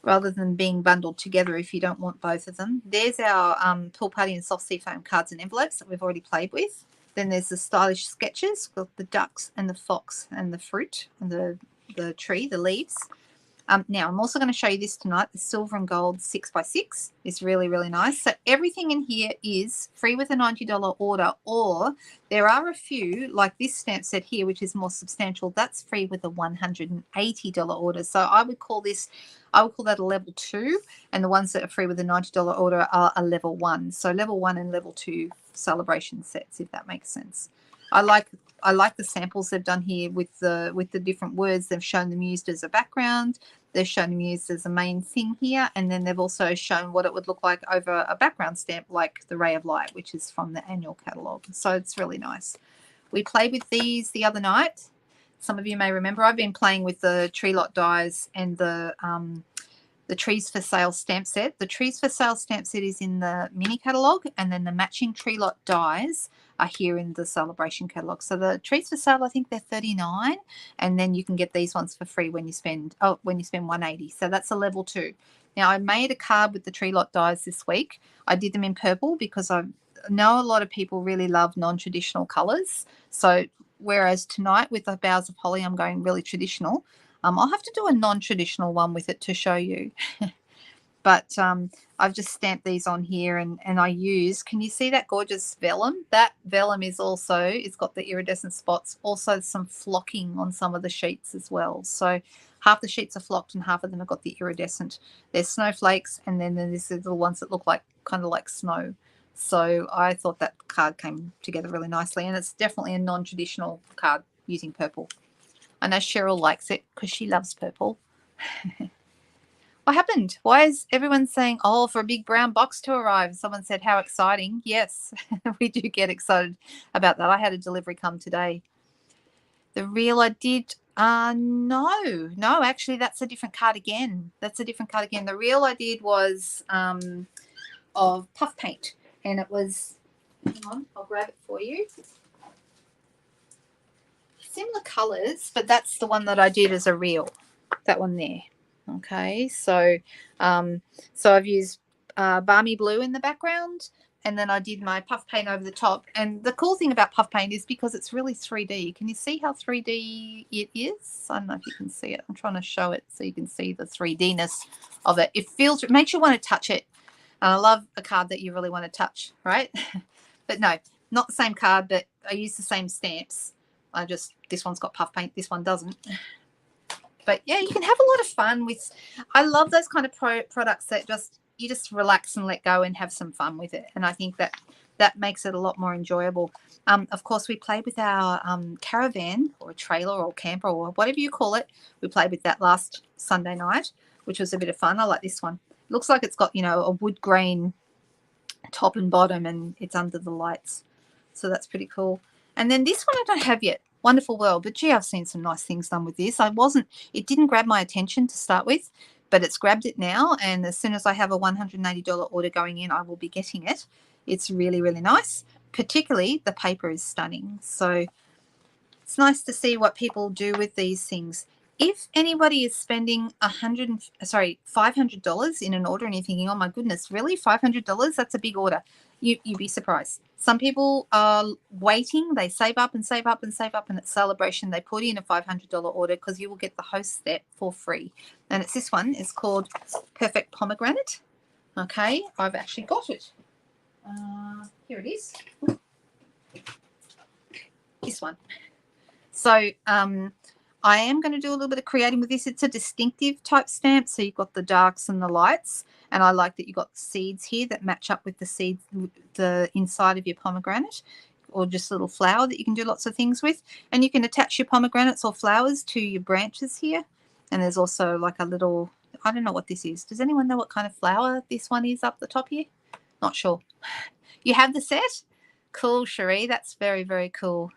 Speaker 1: Rather than being bundled together if you don't want both of them. There's our Pool Party and Soft Sea Foam cards and envelopes that we've already played with. Then there's the stylish sketches with the ducks and the fox and the fruit and the tree, the leaves. Now, I'm also going to show you this tonight. The silver and gold 6x6 is really, really nice. So everything in here is free with a $90 order, or there are a few, like this stamp set here, which is more substantial. That's free with a $180 order. So I would call that a level 2, and the ones that are free with a $90 order are a level 1. So level 1 and level 2 celebration sets, if that makes sense. I like the samples they've done here with the different words. They've shown them used as a background. They've shown them used as a main thing here, and then they've also shown what it would look like over a background stamp like the Ray of Light, which is from the annual catalogue. So it's really nice. We played with these the other night. Some of you may remember I've been playing with the tree lot dies and the Trees for Sale stamp set. The Trees for Sale stamp set is in the mini catalogue, and then the matching tree lot dies are here in the celebration catalogue. So the Trees for Sale, I think they're $39, and then you can get these ones for free when you spend $180. So that's a level 2. Now, I made a card with the tree lot dies this week. I did them in purple because I know a lot of people really love non-traditional colours. So whereas tonight with the Boughs of Holly, I'm going really traditional. I'll have to do a non-traditional one with it to show you. But I've just stamped these on here, and I use, can you see that gorgeous vellum? That vellum is also, it's got the iridescent spots, also some flocking on some of the sheets as well. So half the sheets are flocked and half of them have got the iridescent. There's snowflakes, and then there's the little ones that look like kind of like snow. So I thought that card came together really nicely, and it's definitely a non-traditional card using purple. I know Cheryl likes it because she loves purple. What happened? Why is everyone saying, oh, for a big brown box to arrive? Someone said, how exciting. Yes, we do get excited about that. I had a delivery come today. The reel I did, no, actually that's a different card again. That's a different card again. The reel I did was of puff paint, and it was, hang on, I'll grab it for you. Similar colors, but that's the one that I did as a reel, that one there. Okay, so I've used balmy blue in the background, and then I did my puff paint over the top. And the cool thing about puff paint is because it's really 3D. Can you see how 3D it is? I don't know if you can see it. I'm trying to show it so you can see the 3D-ness of it. It makes you want to touch it. And I love a card that you really want to touch, right? But no, not the same card, but I use the same stamps. This one's got puff paint, this one doesn't. But yeah, you can have a lot of fun with, I love those kind of products that you just relax and let go and have some fun with it. And I think that makes it a lot more enjoyable. Of course, we played with our caravan or trailer or camper or whatever you call it. We played with that last Sunday night, which was a bit of fun. I like this one. It looks like it's got, a wood grain top and bottom, and it's under the lights. So that's pretty cool. And then this one I don't have yet. Wonderful World. But gee, I've seen some nice things done with this. It didn't grab my attention to start with, but it's grabbed it now. And as soon as I have a $180 order going in, I will be getting it. It's really, really nice. Particularly the paper is stunning. So it's nice to see what people do with these things. If anybody is spending $500 in an order and you're thinking, oh my goodness, really? $500? That's a big order. You'd be surprised. Some people are waiting. They save up and save up and save up, and at Celebration they put in a $500 order because you will get the host set for free. And it's this one. It's called Perfect Pomegranate. Okay, I've actually got it. Here it is. This one. So I am going to do a little bit of creating with this. It's a distinctive type stamp, so you've got the darks and the lights, and I like that you've got the seeds here that match up with the seeds, the inside of your pomegranate, or just a little flower that you can do lots of things with. And you can attach your pomegranates or flowers to your branches here. And there's also like a little, I don't know what this is. Does anyone know what kind of flower this one is up the top here? Not sure. You have the set? Cool, Cherie. That's very, very cool.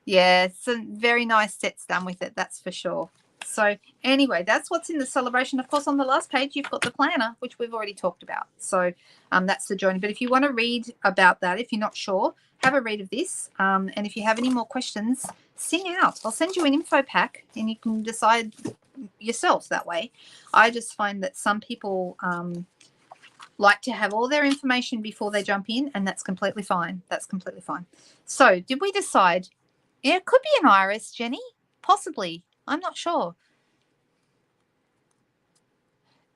Speaker 1: Yeah, some very nice sets done with it, that's for sure. So anyway, that's what's in the Celebration. Of course, on the last page, you've got the planner, which we've already talked about. So that's the journey. But if you want to read about that, if you're not sure, have a read of this. And if you have any more questions, sing out. I'll send you an info pack and you can decide yourself that way. I just find that some people like to have all their information before they jump in, and that's completely fine. That's completely fine. So did we decide? Yeah, it could be an iris, Jenny. Possibly. I'm not sure.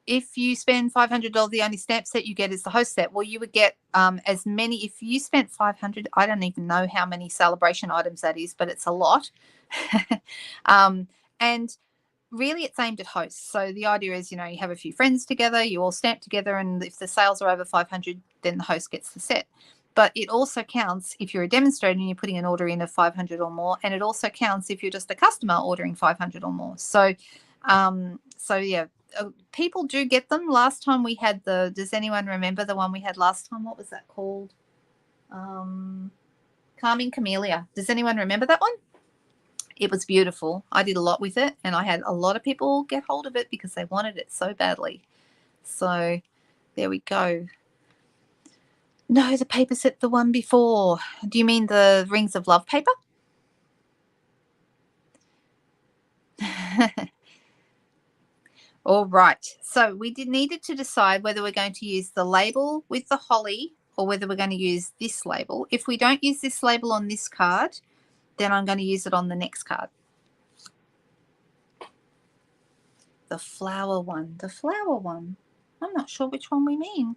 Speaker 1: If you spend $500, the only stamp set you get is the host set. Well, you would get as many. If you spent $500, I don't even know how many Celebration items that is, but it's a lot. And really it's aimed at hosts. So the idea is, you have a few friends together, you all stamp together, and if the sales are over 500, then the host gets the set. But it also counts if you're a demonstrator and you're putting an order in of 500 or more, and it also counts if you're just a customer ordering 500 or more. So, yeah, people do get them. Last time we had does anyone remember the one we had last time? What was that called? Calming Camellia. Does anyone remember that one? It was beautiful. I did a lot with it, and I had a lot of people get hold of it because they wanted it so badly. So there we go. No, the paper set, the one before. Do you mean the Rings of Love paper? All right. So we needed to decide whether we're going to use the label with the holly or whether we're going to use this label. If we don't use this label on this card, then I'm going to use it on the next card. The flower one. The flower one. I'm not sure which one we mean.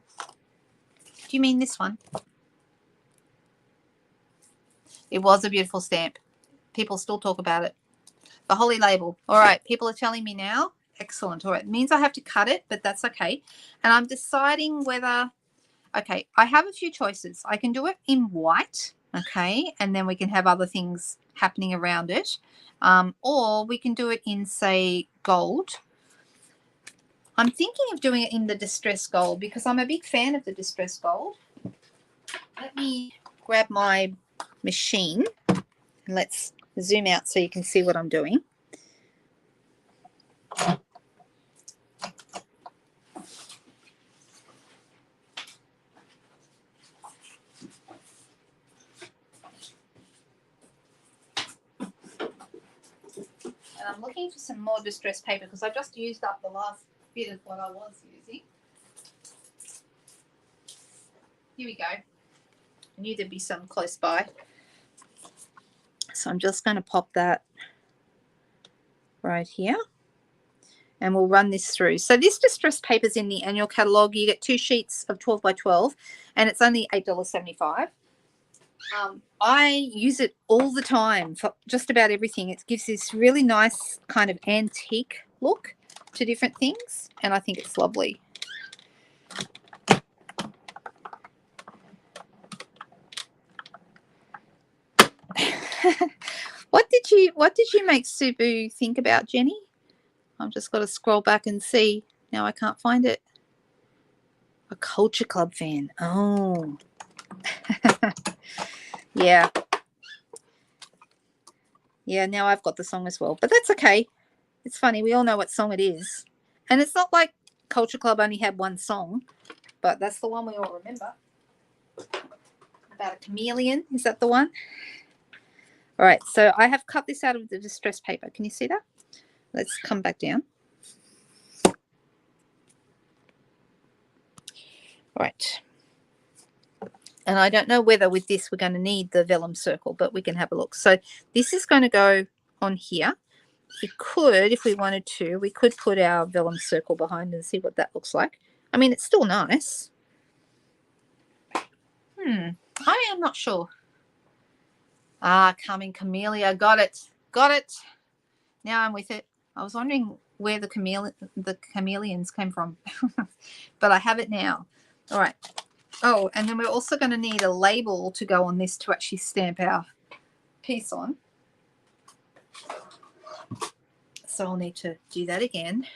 Speaker 1: Do you mean this one? It was a beautiful stamp. People still talk about it. The holly label. All right. People are telling me now. Excellent. All right. It means I have to cut it, but that's okay. And I'm deciding whether, okay, I have a few choices. I can do it in white, okay, and then we can have other things happening around it. Or we can do it in, say, gold. I'm thinking of doing it in the distressed gold because I'm a big fan of the distressed gold. Let me grab my machine. Let's zoom out so you can see what I'm doing. And I'm looking for some more distress paper because I just used up the last bit of what I was using. Here we go. I knew there'd be some close by. So I'm just going to pop that right here. And we'll run this through. So this distress paper is in the annual catalogue. You get 2 sheets of 12 by 12 and it's only $8.75. I use it all the time for just about everything. It gives this really nice kind of antique look to different things, and I think it's lovely. What did you make Subu think about, Jenny? I've just got to scroll back and see. Now I can't find it. A Culture Club fan. Oh. Yeah. Yeah, now I've got the song as well. But that's okay. It's funny. We all know what song it is. And it's not like Culture Club only had one song, but that's the one we all remember. About a chameleon. Is that the one? All right. So I have cut this out of the distress paper. Can you see that? Let's come back down. All right. And I don't know whether with this we're going to need the vellum circle, but we can have a look. So this is going to go on here. We could, if we wanted to, we could put our vellum circle behind and see what that looks like. I mean, it's still nice. I am not sure. Ah, Carmine Camellia. Got it. Got it. Now I'm with it. I was wondering where the chameleons came from. But I have it now. All right. Oh, and then we're also going to need a label to go on this to actually stamp our piece on. So I'll need to do that again.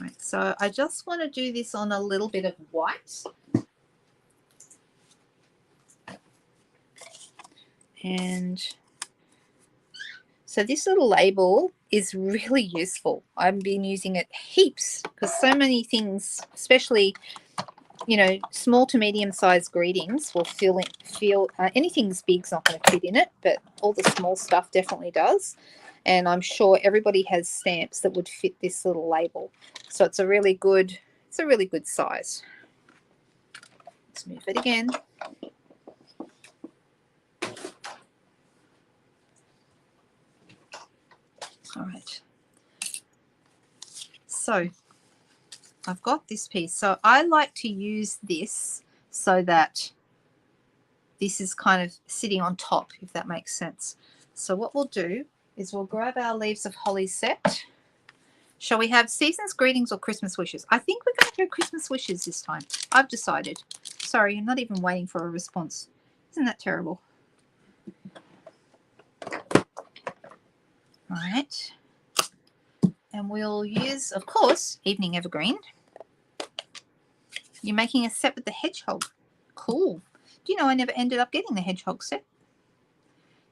Speaker 1: Right, so I just want to do this on a little bit of white. And so this little label is really useful. I've been using it heaps because so many things, especially, you know, small to medium-sized greetings will feel anything's big's not going to fit in it, but all the small stuff definitely does. And I'm sure everybody has stamps that would fit this little label. So it's a really good size. Let's move it again. All right. So I've got this piece. So I like to use this so that this is kind of sitting on top, if that makes sense. So what we'll do is we'll grab our Leaves of Holly set. Shall we have season's greetings or Christmas wishes? I think we're going to do Christmas wishes this time. I've decided. Sorry, I'm not even waiting for a response. Isn't that terrible? All right. And we'll use, of course, Evening Evergreen. You're making a set with the hedgehog. Cool. Do you know I never ended up getting the hedgehog set?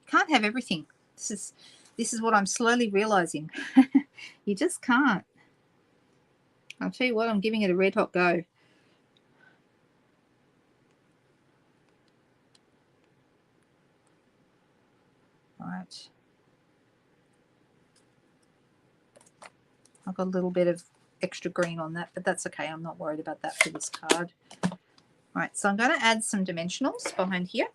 Speaker 1: You can't have everything. This is what I'm slowly realizing. You just can't. I'll tell you what, I'm giving it a red hot go. All right. I've got a little bit of extra green on that, but that's okay. I'm not worried about that for this card. All right, so I'm going to add some dimensionals behind here.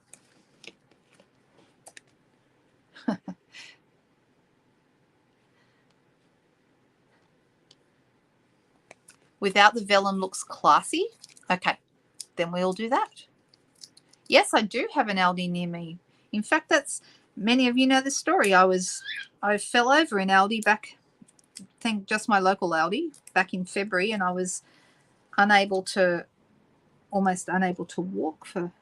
Speaker 1: Without the vellum looks classy. Okay, then we'll do that. Yes, I do have an Aldi near me. In fact, that's, many of you know the story. I fell over in Aldi back, I think just my local Aldi, back in February, and I was almost unable to walk for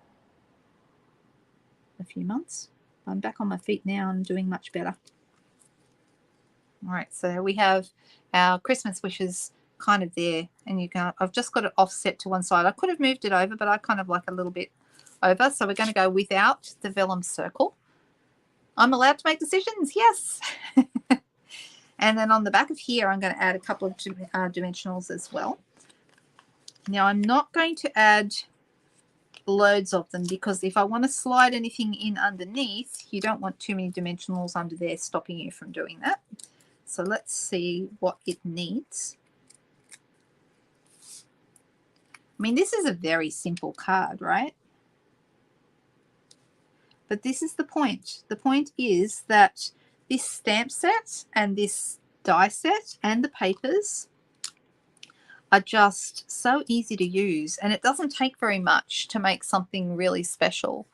Speaker 1: a few months. I'm back on my feet now and doing much better. All right, so we have our Christmas wishes kind of there, and you can, I've just got it offset to one side. I could have moved it over, but I kind of like a little bit over. So we're going to go without the vellum circle. I'm allowed to make decisions, yes. And then on the back of here, I'm going to add a couple of dimensionals as well. Now I'm not going to add loads of them, because if I want to slide anything in underneath, you don't want too many dimensionals under there stopping you from doing that. So let's see what it needs. I mean, this is a very simple card, right? But this is the point. The point is that this stamp set and this die set and the papers are just so easy to use, and it doesn't take very much to make something really special.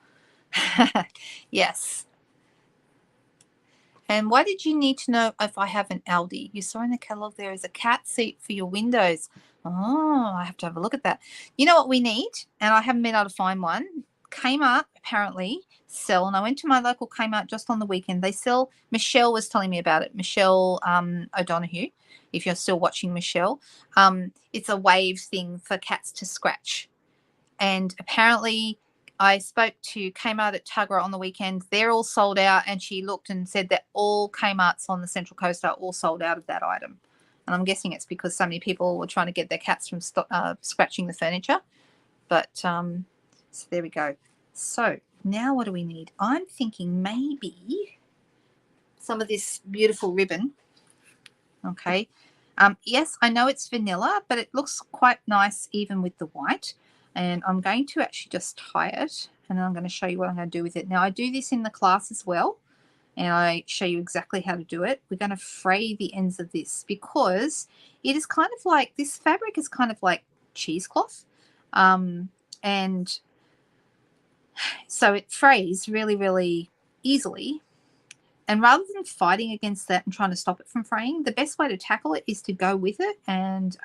Speaker 1: Yes. And why did you need to know if I have an Aldi? You saw in the catalogue there is a cat seat for your windows. Oh, I have to have a look at that. You know what we need? And I haven't been able to find one. Kmart apparently sell, and I went to my local Kmart just on the weekend. They sell, Michelle was telling me about it, Michelle O'Donoghue, if you're still watching Michelle. It's a wave thing for cats to scratch. And apparently I spoke to Kmart at Tuggerah on the weekend. They're all sold out, and she looked and said that all Kmarts on the Central Coast are all sold out of that item. And I'm guessing it's because so many people were trying to get their cats from scratching the furniture. But so there we go. So now what do we need? I'm thinking maybe some of this beautiful ribbon. Okay. Yes, I know it's vanilla, but it looks quite nice even with the white. And I'm going to actually just tie it, and then I'm going to show you what I'm going to do with it. Now, I do this in the class as well, and I show you exactly how to do it. We're going to fray the ends of this, because it is kind of like, this fabric is kind of like cheesecloth. And so it frays really, really easily. And rather than fighting against that and trying to stop it from fraying, the best way to tackle it is to go with it and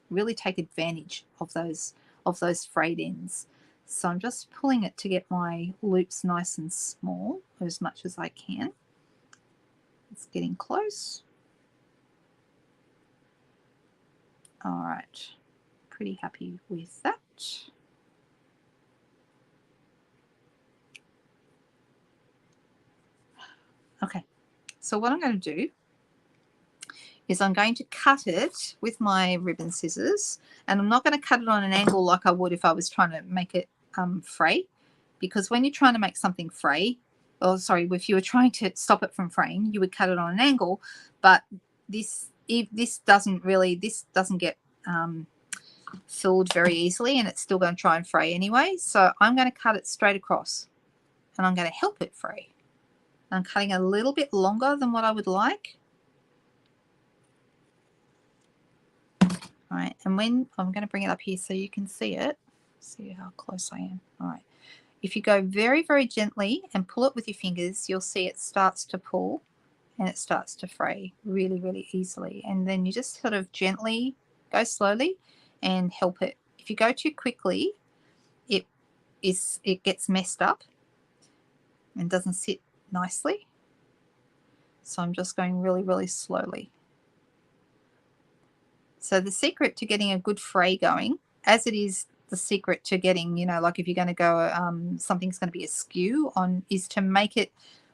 Speaker 1: really take advantage of those frayed ends. So I'm just pulling it to get my loops nice and small as much as I can. It's getting close. All right, pretty happy with that. Okay, so what I'm going to do is I'm going to cut it with my ribbon scissors, and I'm not going to cut it on an angle like I would if I was trying to make it fray, because when you're trying to make something fray, or sorry, if you were trying to stop it from fraying, you would cut it on an angle, but this doesn't get filled very easily, and it's still going to try and fray anyway. So I'm going to cut it straight across, and I'm going to help it fray. I'm cutting a little bit longer than what I would like. All right, and when I'm going to bring it up here so you can see it, see how close I am. All right, if you go very, very gently and pull it with your fingers, you'll see it starts to pull and it starts to fray really, really easily. And then you just sort of gently go slowly and help it. If you go too quickly, it gets messed up and doesn't sit nicely. So I'm just going really, really slowly. So the secret to getting a good fray going, as it is the secret to getting, you know, like if you're going to go, something's going to be askew on, is to make it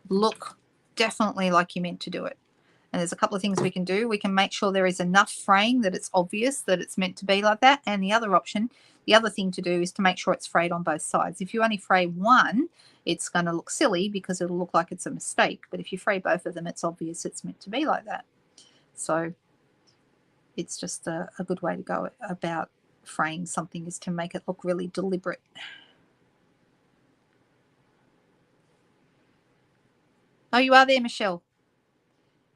Speaker 1: look definitely like you meant to do it. And there's a couple of things we can do. We can make sure there is enough fraying that it's obvious that it's meant to be like that. And the other option, the other thing to do is to make sure it's frayed on both sides. If you only fray one, it's going to look silly because it'll look like it's a mistake. But if you fray both of them, it's obvious it's meant to be like that. So it's just a good way to go about fraying something, is to make it look really deliberate. Oh, you are there, Michelle.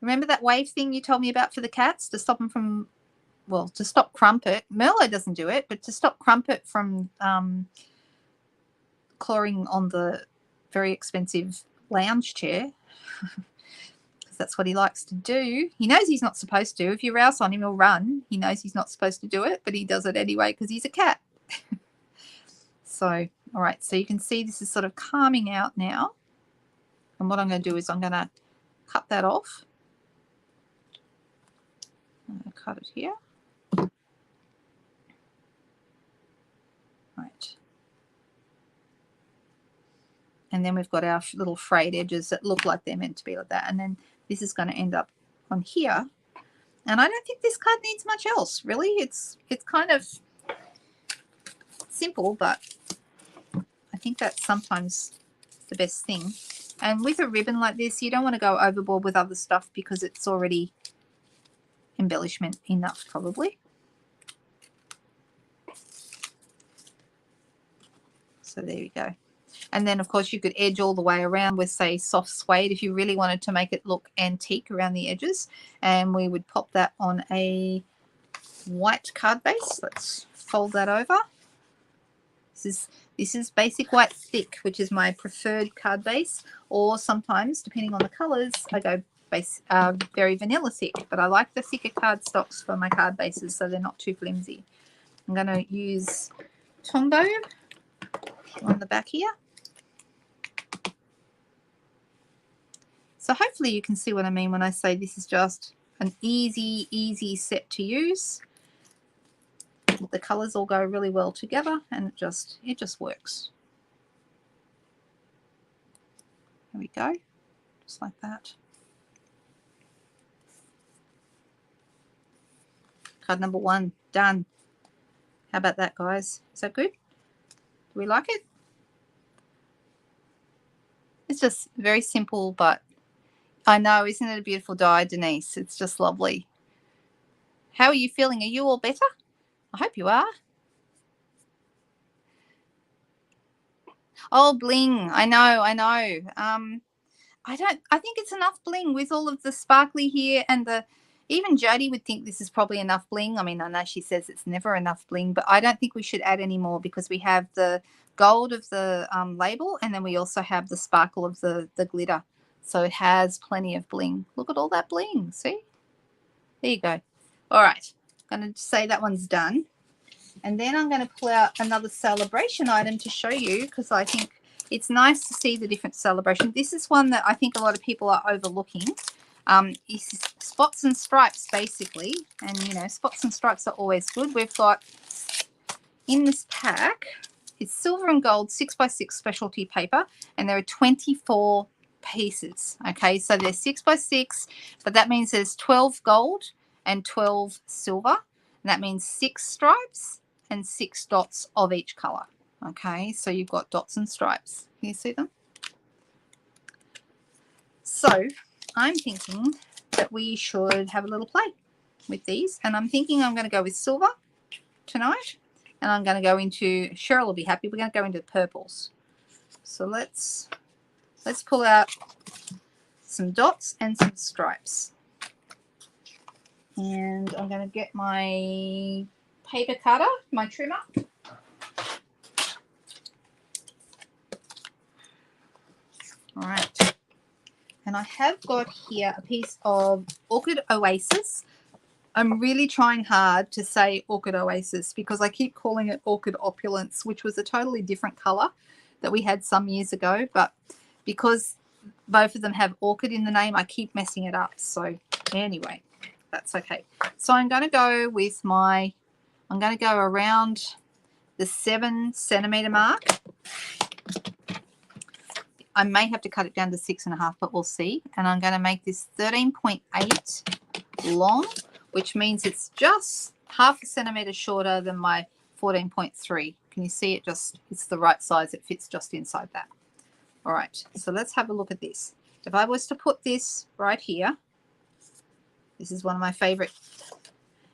Speaker 1: Remember that wave thing you told me about for the cats, to stop them from, well, to stop Crumpet. Merlot doesn't do it, but to stop Crumpet from clawing on the very expensive lounge chair, because that's what he likes to do. He knows he's not supposed to. If you rouse on him, he'll run. He knows he's not supposed to do it, but he does it anyway because he's a cat. So, all right, so you can see this is sort of calming out now. And what I'm going to do is I'm going to cut that off. I'm going to cut it here. Right. And then we've got our little frayed edges that look like they're meant to be like that. And then this is going to end up on here. And I don't think this card needs much else, really. It's kind of simple, but I think that's sometimes the best thing. And with a ribbon like this, you don't want to go overboard with other stuff because it's already embellishment enough, probably. So there you go. And then, of course, you could edge all the way around with, say, soft suede if you really wanted to make it look antique around the edges. And we would pop that on a white card base. Let's fold that over. This is basic white thick, which is my preferred card base. Or sometimes, depending on the colours, I go base very vanilla thick. But I like the thicker cardstocks for my card bases so they're not too flimsy. I'm going to use Tombow on the back here. So hopefully you can see what I mean when I say this is just an easy set to use. The colours all go really well together and it just works. There we go, just like that. Card number 1 done. How about that, guys? Is that good? Do we like it? It's just very simple, but I know, isn't it a beautiful die, Denise? It's just lovely. How are you feeling? Are you all better? I hope you are. Oh, bling. I know. I think it's enough bling with all of the sparkly here and even Jody would think this is probably enough bling. I mean, I know she says it's never enough bling, but I don't think we should add any more because we have the gold of the label and then we also have the sparkle of the glitter. So it has plenty of bling. Look at all that bling. See? There you go. All right. I'm going to say that one's done. And then I'm going to pull out another celebration item to show you because I think it's nice to see the different celebrations. This is one that I think a lot of people are overlooking. It's spots and stripes, basically. And, you know, spots and stripes are always good. We've got in this pack, it's silver and gold 6x6 specialty paper, and there are 24 pieces. Okay, so there's 6x6, but that means there's 12 gold and 12 silver. And that means 6 stripes and 6 dots of each color. Okay, so you've got dots and stripes. Can you see them? So I'm thinking that we should have a little play with these. And I'm thinking I'm going to go with silver tonight. And I'm going to go into, Cheryl will be happy, we're going to go into purples. So let's pull out some dots and some stripes. And I'm going to get my paper cutter, my trimmer. All right. And I have got here a piece of Orchid Oasis. I'm really trying hard to say Orchid Oasis because I keep calling it Orchid Opulence, which was a totally different color that we had some years ago. But because both of them have orchid in the name, I keep messing it up. So anyway, that's okay. So I'm going to go with I'm going to go around the 7 centimeter mark. I may have to cut it down to 6.5, but we'll see. And I'm going to make this 13.8 long, which means it's just half a centimeter shorter than my 14.3. Can you see it? It's the right size. It fits just inside that. All right, so let's have a look at this. If I was to put this right here, this is one of my favorite.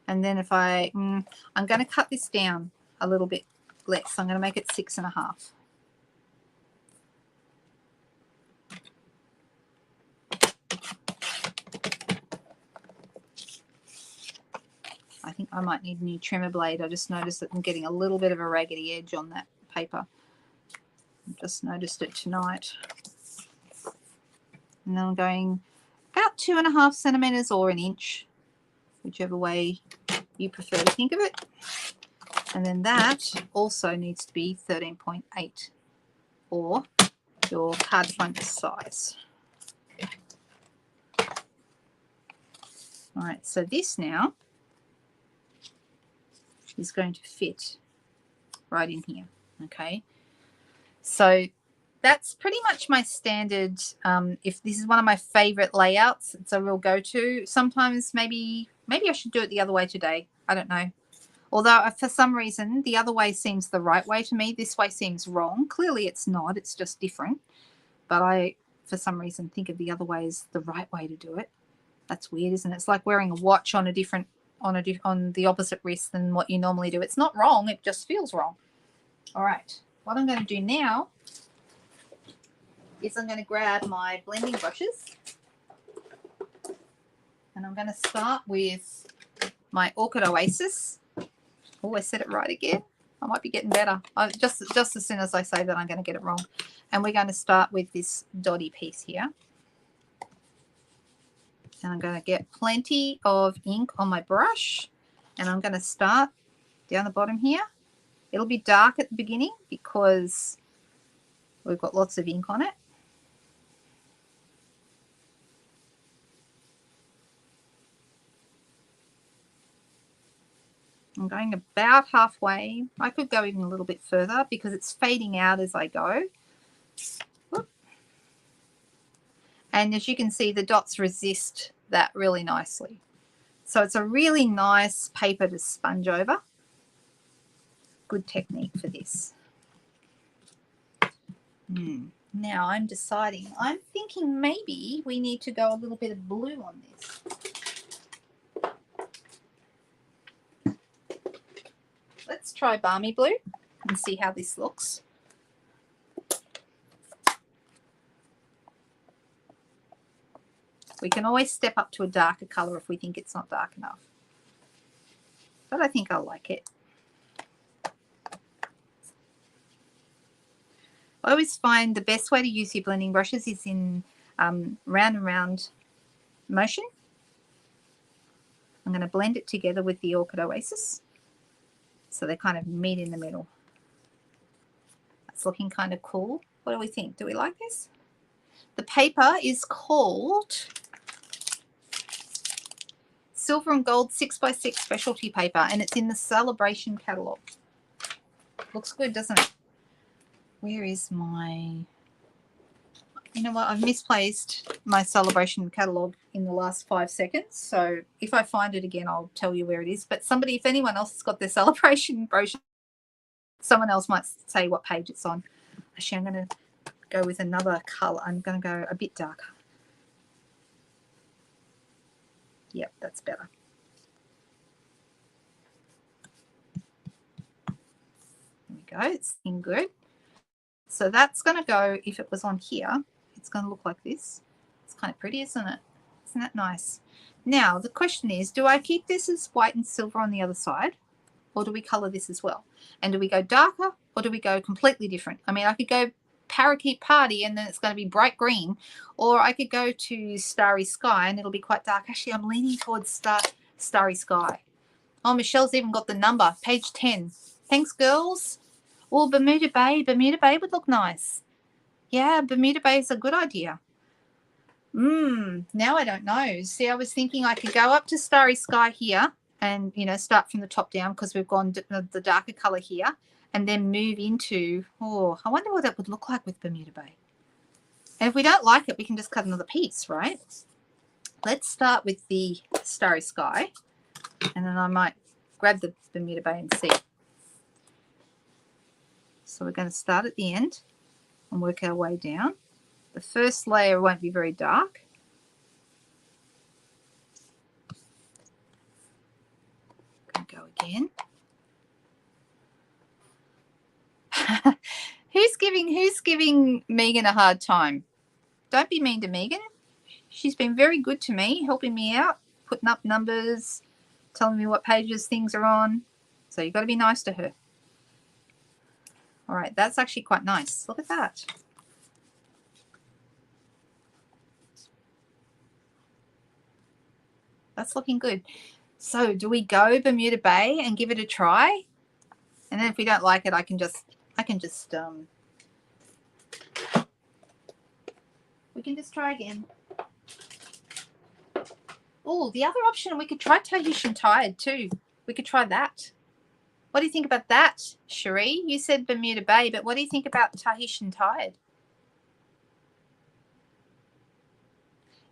Speaker 1: And then if I'm going to cut this down a little bit less. I'm going to make it 6.5. I think I might need a new trimmer blade. I just noticed that I'm getting a little bit of a raggedy edge on that paper. I just noticed it tonight. And then I'm going about 2.5 centimeters or an inch, whichever way you prefer to think of it. And then that also needs to be 13.8 or your card front size. All right, so this now is going to fit right in here. Okay, so that's pretty much my standard. If this is one of my favorite layouts, it's a real go-to. Sometimes maybe I should do it the other way today. I don't know. Although for some reason the other way seems the right way to me. This way seems wrong. Clearly it's not. It's just different. But I, for some reason, think of the other way as the right way to do it. That's weird, isn't it? It's like wearing a watch on a different, on the opposite wrist than what you normally do. It's not wrong. It just feels wrong. All right. What I'm going to do now is I'm going to grab my blending brushes, and I'm going to start with my Orchid Oasis. Oh, I said it right again. I might be getting better. Just as soon as I say that, I'm going to get it wrong. And we're going to start with this dotty piece here. And I'm going to get plenty of ink on my brush. And I'm going to start down the bottom here. It'll be dark at the beginning because we've got lots of ink on it. I'm going about halfway. I could go even a little bit further because it's fading out as I go. Whoop. And as you can see, the dots resist that really nicely. So it's a really nice paper to sponge over. Good technique for this. Now I'm deciding, I'm thinking maybe we need to go a little bit of blue on this. Let's try Balmy Blue and see how this looks. We can always step up to a darker color if we think it's not dark enough. But I think I'll like it. I always find the best way to use your blending brushes is in round and round motion. I'm going to blend it together with the Orchid Oasis, so they kind of meet in the middle. That's looking kind of cool. What do we think? Do we like this? The paper is called Silver and Gold 6x6 specialty paper, and it's in the Celebration catalogue. Looks good, doesn't it? Where is my... You know what? I've misplaced my Celebration catalogue in the last 5 seconds. So if I find it again, I'll tell you where it is. But somebody, if anyone else has got their Celebration brochure, someone else might say what page it's on. Actually, I'm going to go with another colour. I'm going to go a bit darker. Yep, that's better. There we go. It's looking good. So that's going to go, if it was on here, it's going to look like this. It's kind of pretty, isn't it? Isn't that nice? Now, the question is, do I keep this as white and silver on the other side, or do we colour this as well? And do we go darker, or do we go completely different? I mean, I could go Parakeet Party and then it's going to be bright green, or I could go to Starry Sky and it'll be quite dark. Actually, I'm leaning towards Starry Sky. Oh, Michelle's even got the number, page 10. Thanks, girls. Well, Bermuda Bay would look nice. Yeah, Bermuda Bay is a good idea. Now I don't know. See, I was thinking I could go up to Starry Sky here and, you know, start from the top down because we've gone the darker colour here, and then move into, oh, I wonder what that would look like with Bermuda Bay. And if we don't like it, we can just cut another piece, right? Let's start with the Starry Sky, and then I might grab the Bermuda Bay and see. So we're going to start at the end and work our way down. The first layer won't be very dark. Go again. Who's giving Megan a hard time? Don't be mean to Megan. She's been very good to me, helping me out, putting up numbers, telling me what pages things are on. So you've got to be nice to her. All right, that's actually quite nice. Look at that. That's looking good. So do we go Bermuda Bay and give it a try? And then if we don't like it, I can just we can just try again. Oh, the other option, we could try Tahitian Tide too. We could try that. What do you think about that, Cherie? You said Bermuda Bay, but what do you think about Tahitian Tide?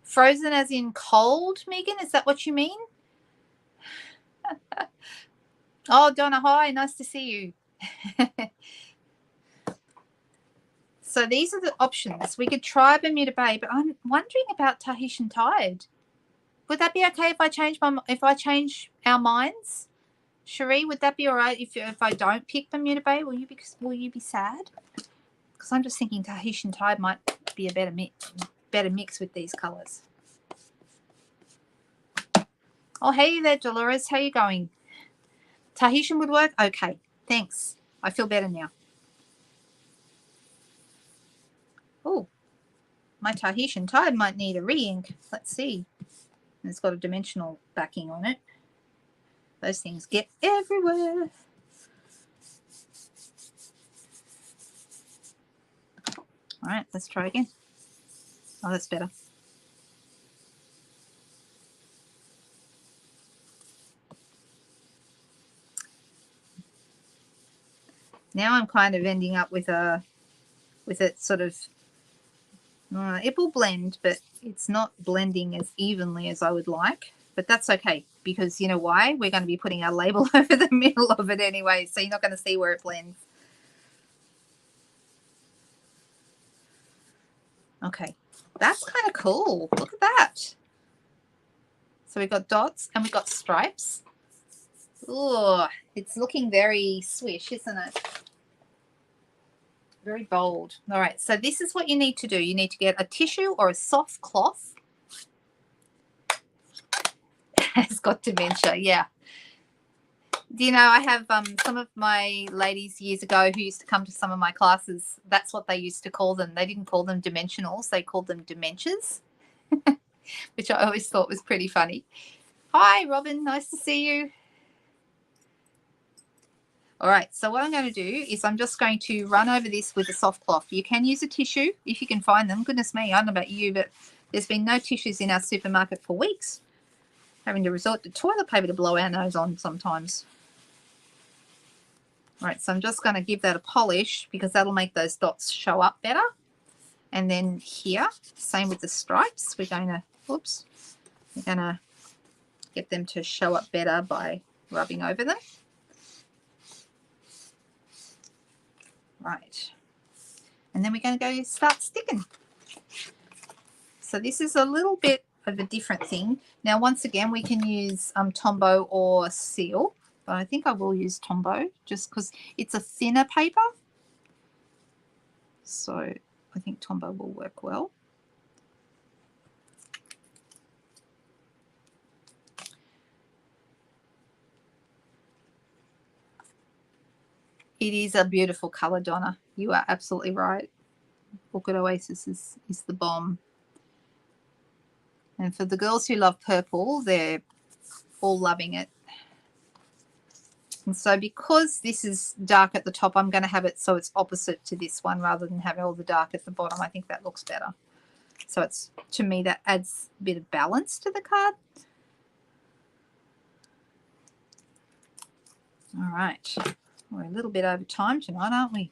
Speaker 1: Frozen as in cold, Megan? Is that what you mean? Oh, Donna, hi. Nice to see you. So these are the options. We could try Bermuda Bay, but I'm wondering about Tahitian Tide. Would that be okay if I change our minds? Cherie, would that be all right if I don't pick Bermuda Bay? Will you be sad? Because I'm just thinking Tahitian Tide might be a better mix with these colours. Oh, hey there, Dolores. How are you going? Tahitian would work? Okay, thanks. I feel better now. Oh, my Tahitian Tide might need a re-ink. Let's see. It's got a dimensional backing on it. Those things get everywhere. All right, let's try again. Oh, that's better. Now I'm kind of ending up with it sort of, it will blend, but it's not blending as evenly as I would like. But that's okay, because you know why? We're going to be putting our label over the middle of it anyway, so you're not going to see where it blends. Okay, that's kind of cool. Look at that. So we've got dots and we've got stripes. Oh, it's looking very swish, isn't it? Very bold. All right, so this is what you need to do. You need to get a tissue or a soft cloth. It's got dementia, yeah. Do you know, I have some of my ladies years ago who used to come to some of my classes. That's what they used to call them. They didn't call them dimensionals. They called them dementias, which I always thought was pretty funny. Hi, Robin. Nice to see you. All right, so what I'm going to do is I'm just going to run over this with a soft cloth. You can use a tissue if you can find them. Goodness me, I don't know about you, but there's been no tissues in our supermarket for weeks. Having to resort to toilet paper to blow our nose on sometimes. All right, so I'm just going to give that a polish because that'll make those dots show up better. And then here, same with the stripes. We're going to get them to show up better by rubbing over them. Right, and then we're going to go start sticking. So this is a little bit of a different thing. Now, once again, we can use Tombow or Seal, but I think I will use Tombow just because it's a thinner paper. So I think Tombow will work well. It is a beautiful colour, Donna. You are absolutely right. Orchid Oasis is the bomb. And for the girls who love purple, they're all loving it. And so because this is dark at the top, I'm going to have it so it's opposite to this one rather than having all the dark at the bottom. I think that looks better. So it's, to me, that adds a bit of balance to the card. All right. We're a little bit over time tonight, aren't we?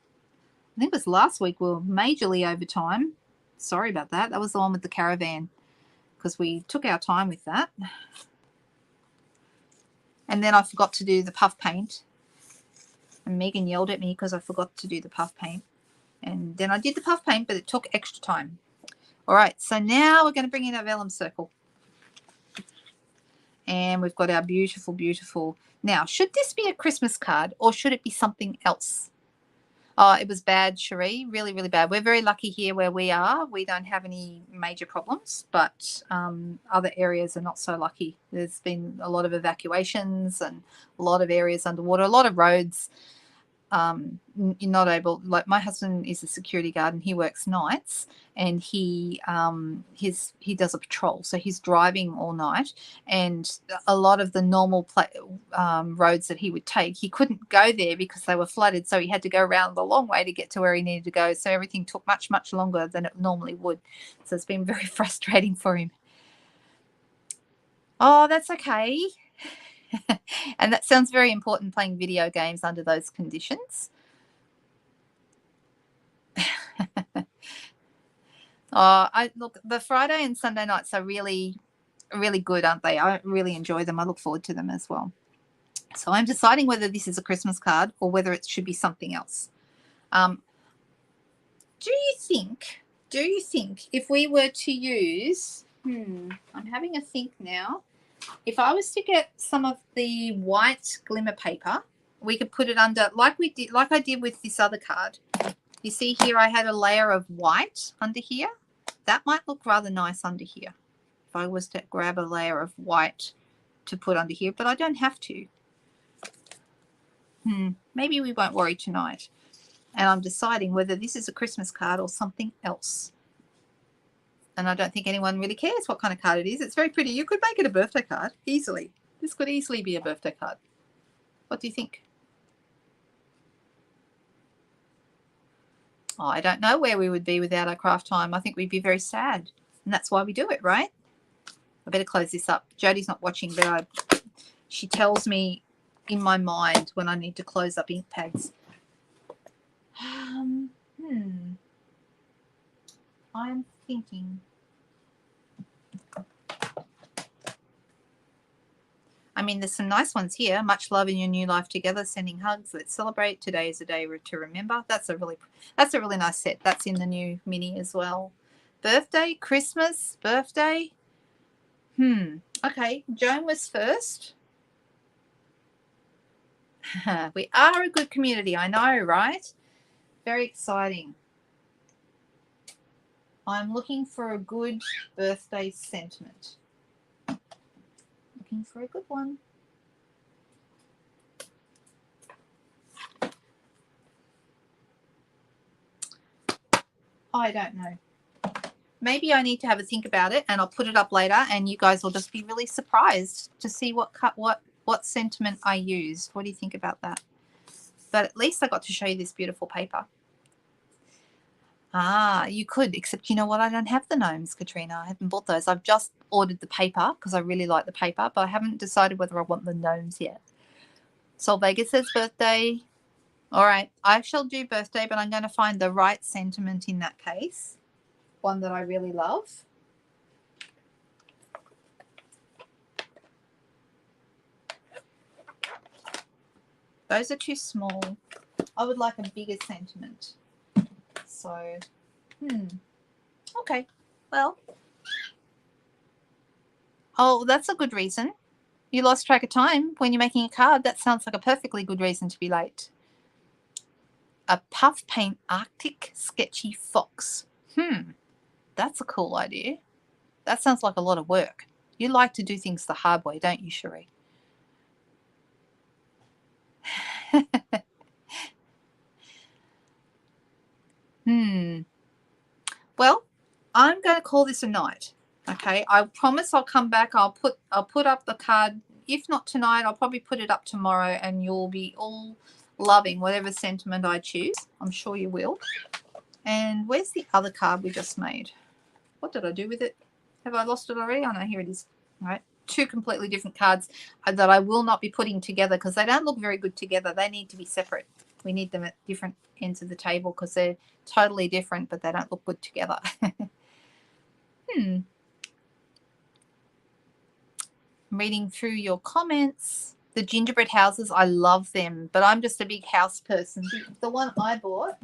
Speaker 1: I think it was last week we were majorly over time. Sorry about that. That was the one with the caravan because we took our time with that. And then I forgot to do the puff paint. And Megan yelled at me because I forgot to do the puff paint. And then I did the puff paint, but it took extra time. All right, so now we're going to bring in our vellum circle. And we've got our beautiful, beautiful. Now, should this be a Christmas card or should it be something else? Oh, it was bad, Cherie. Really, really bad. We're very lucky here where we are. We don't have any major problems, but other areas are not so lucky. There's been a lot of evacuations and a lot of areas underwater, a lot of roads. You're not able, like my husband is a security guard and he works nights and he does a patrol, so he's driving all night, and a lot of the normal roads that he would take, he couldn't go there because they were flooded, so he had to go around the long way to get to where he needed to go, so everything took much, much longer than it normally would. So it's been very frustrating for him. Oh, that's okay. And that sounds very important, playing video games under those conditions. Look, the Friday and Sunday nights are really, really good, aren't they? I really enjoy them. I look forward to them as well. So I'm deciding whether this is a Christmas card or whether it should be something else. Do you think if we were to use, I'm having a think now. If I was to get some of the white glimmer paper, we could put it under, like I did with this other card. You see here, I had a layer of white under here. That might look rather nice under here if I was to grab a layer of white to put under here, but I don't have to. Maybe we won't worry tonight. And I'm deciding whether this is a Christmas card or something else. And I don't think anyone really cares what kind of card it is. It's very pretty. You could make it a birthday card easily. This could easily be a birthday card. What do you think? Oh, I don't know where we would be without our craft time. I think we'd be very sad. And that's why we do it, right? I better close this up. Jodie's not watching, but she tells me in my mind when I need to close up ink pads. I'm thinking. I mean, there's some nice ones here. Much love in your new life together. Sending hugs. Let's celebrate. Today is a day to remember. That's a really nice set. That's in the new mini as well. Birthday, Christmas, birthday. Okay, Joan was first. We are a good community. I know, right? Very exciting. I'm looking for a good birthday sentiment. Looking for a good one. I don't know. Maybe I need to have a think about it, and I'll put it up later, and you guys will just be really surprised to see what sentiment I used. What do you think about that? But at least I got to show you this beautiful paper. You could, except you know what? I don't have the gnomes, Katrina. I haven't bought those. I've just ordered the paper because I really like the paper, but I haven't decided whether I want the gnomes yet. Sol Vega says birthday. All right, I shall do birthday, but I'm going to find the right sentiment in that case. One that I really love. Those are too small. I would like a bigger sentiment. So, okay. Well, oh, that's a good reason. You lost track of time when you're making a card. That sounds like a perfectly good reason to be late. A puff paint Arctic sketchy fox. That's a cool idea. That sounds like a lot of work. You like to do things the hard way, don't you, Cherie? Well, I'm going to call this a night. Okay, I promise I'll come back. I'll put up the card. If not tonight, I'll probably put it up tomorrow, and you'll be all loving whatever sentiment I choose. I'm sure you will. And where's the other card we just made? What did I do with it? Have I lost it already? Oh no, here it is. All right, two completely different cards that I will not be putting together because they don't look very good together. They need to be separate. We need them at different ends of the table because they're totally different, but they don't look good together. I'm reading through your comments. The gingerbread houses, I love them, but I'm just a big house person. The one I bought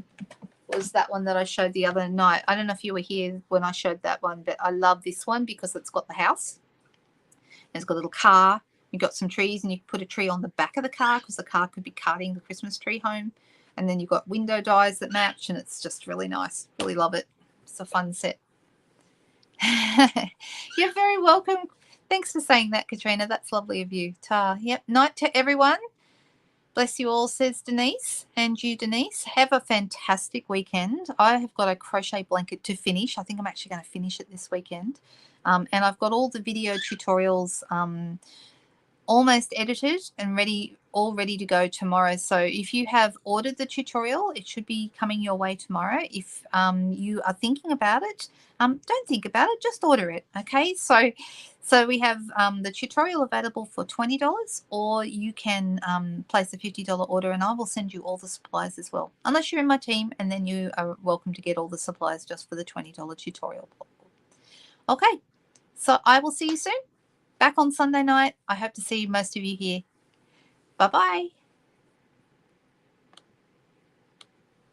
Speaker 1: was that one that I showed the other night. I don't know if you were here when I showed that one, but I love this one because it's got the house. It's got a little car. You've got some trees, and you can put a tree on the back of the car because the car could be carting the Christmas tree home. And then you've got window dies that match, and it's just really nice. Really love it. It's a fun set. You're very welcome. Thanks for saying that, Katrina. That's lovely of you. Yep. Night to everyone. Bless you all, says Denise. And you, Denise, have a fantastic weekend. I have got a crochet blanket to finish. I think I'm actually going to finish it this weekend. And I've got all the video tutorials almost edited and all ready to go tomorrow. So if you have ordered the tutorial, it should be coming your way tomorrow. If you are thinking about it, don't think about it, just order it. Okay, so we have the tutorial available for $20, or you can place a $50 order and I will send you all the supplies as well, unless you're in my team, and then you are welcome to get all the supplies just for the $20 tutorial. Okay, so I will see you soon. Back on Sunday night. I hope to see most of you here. Bye-bye.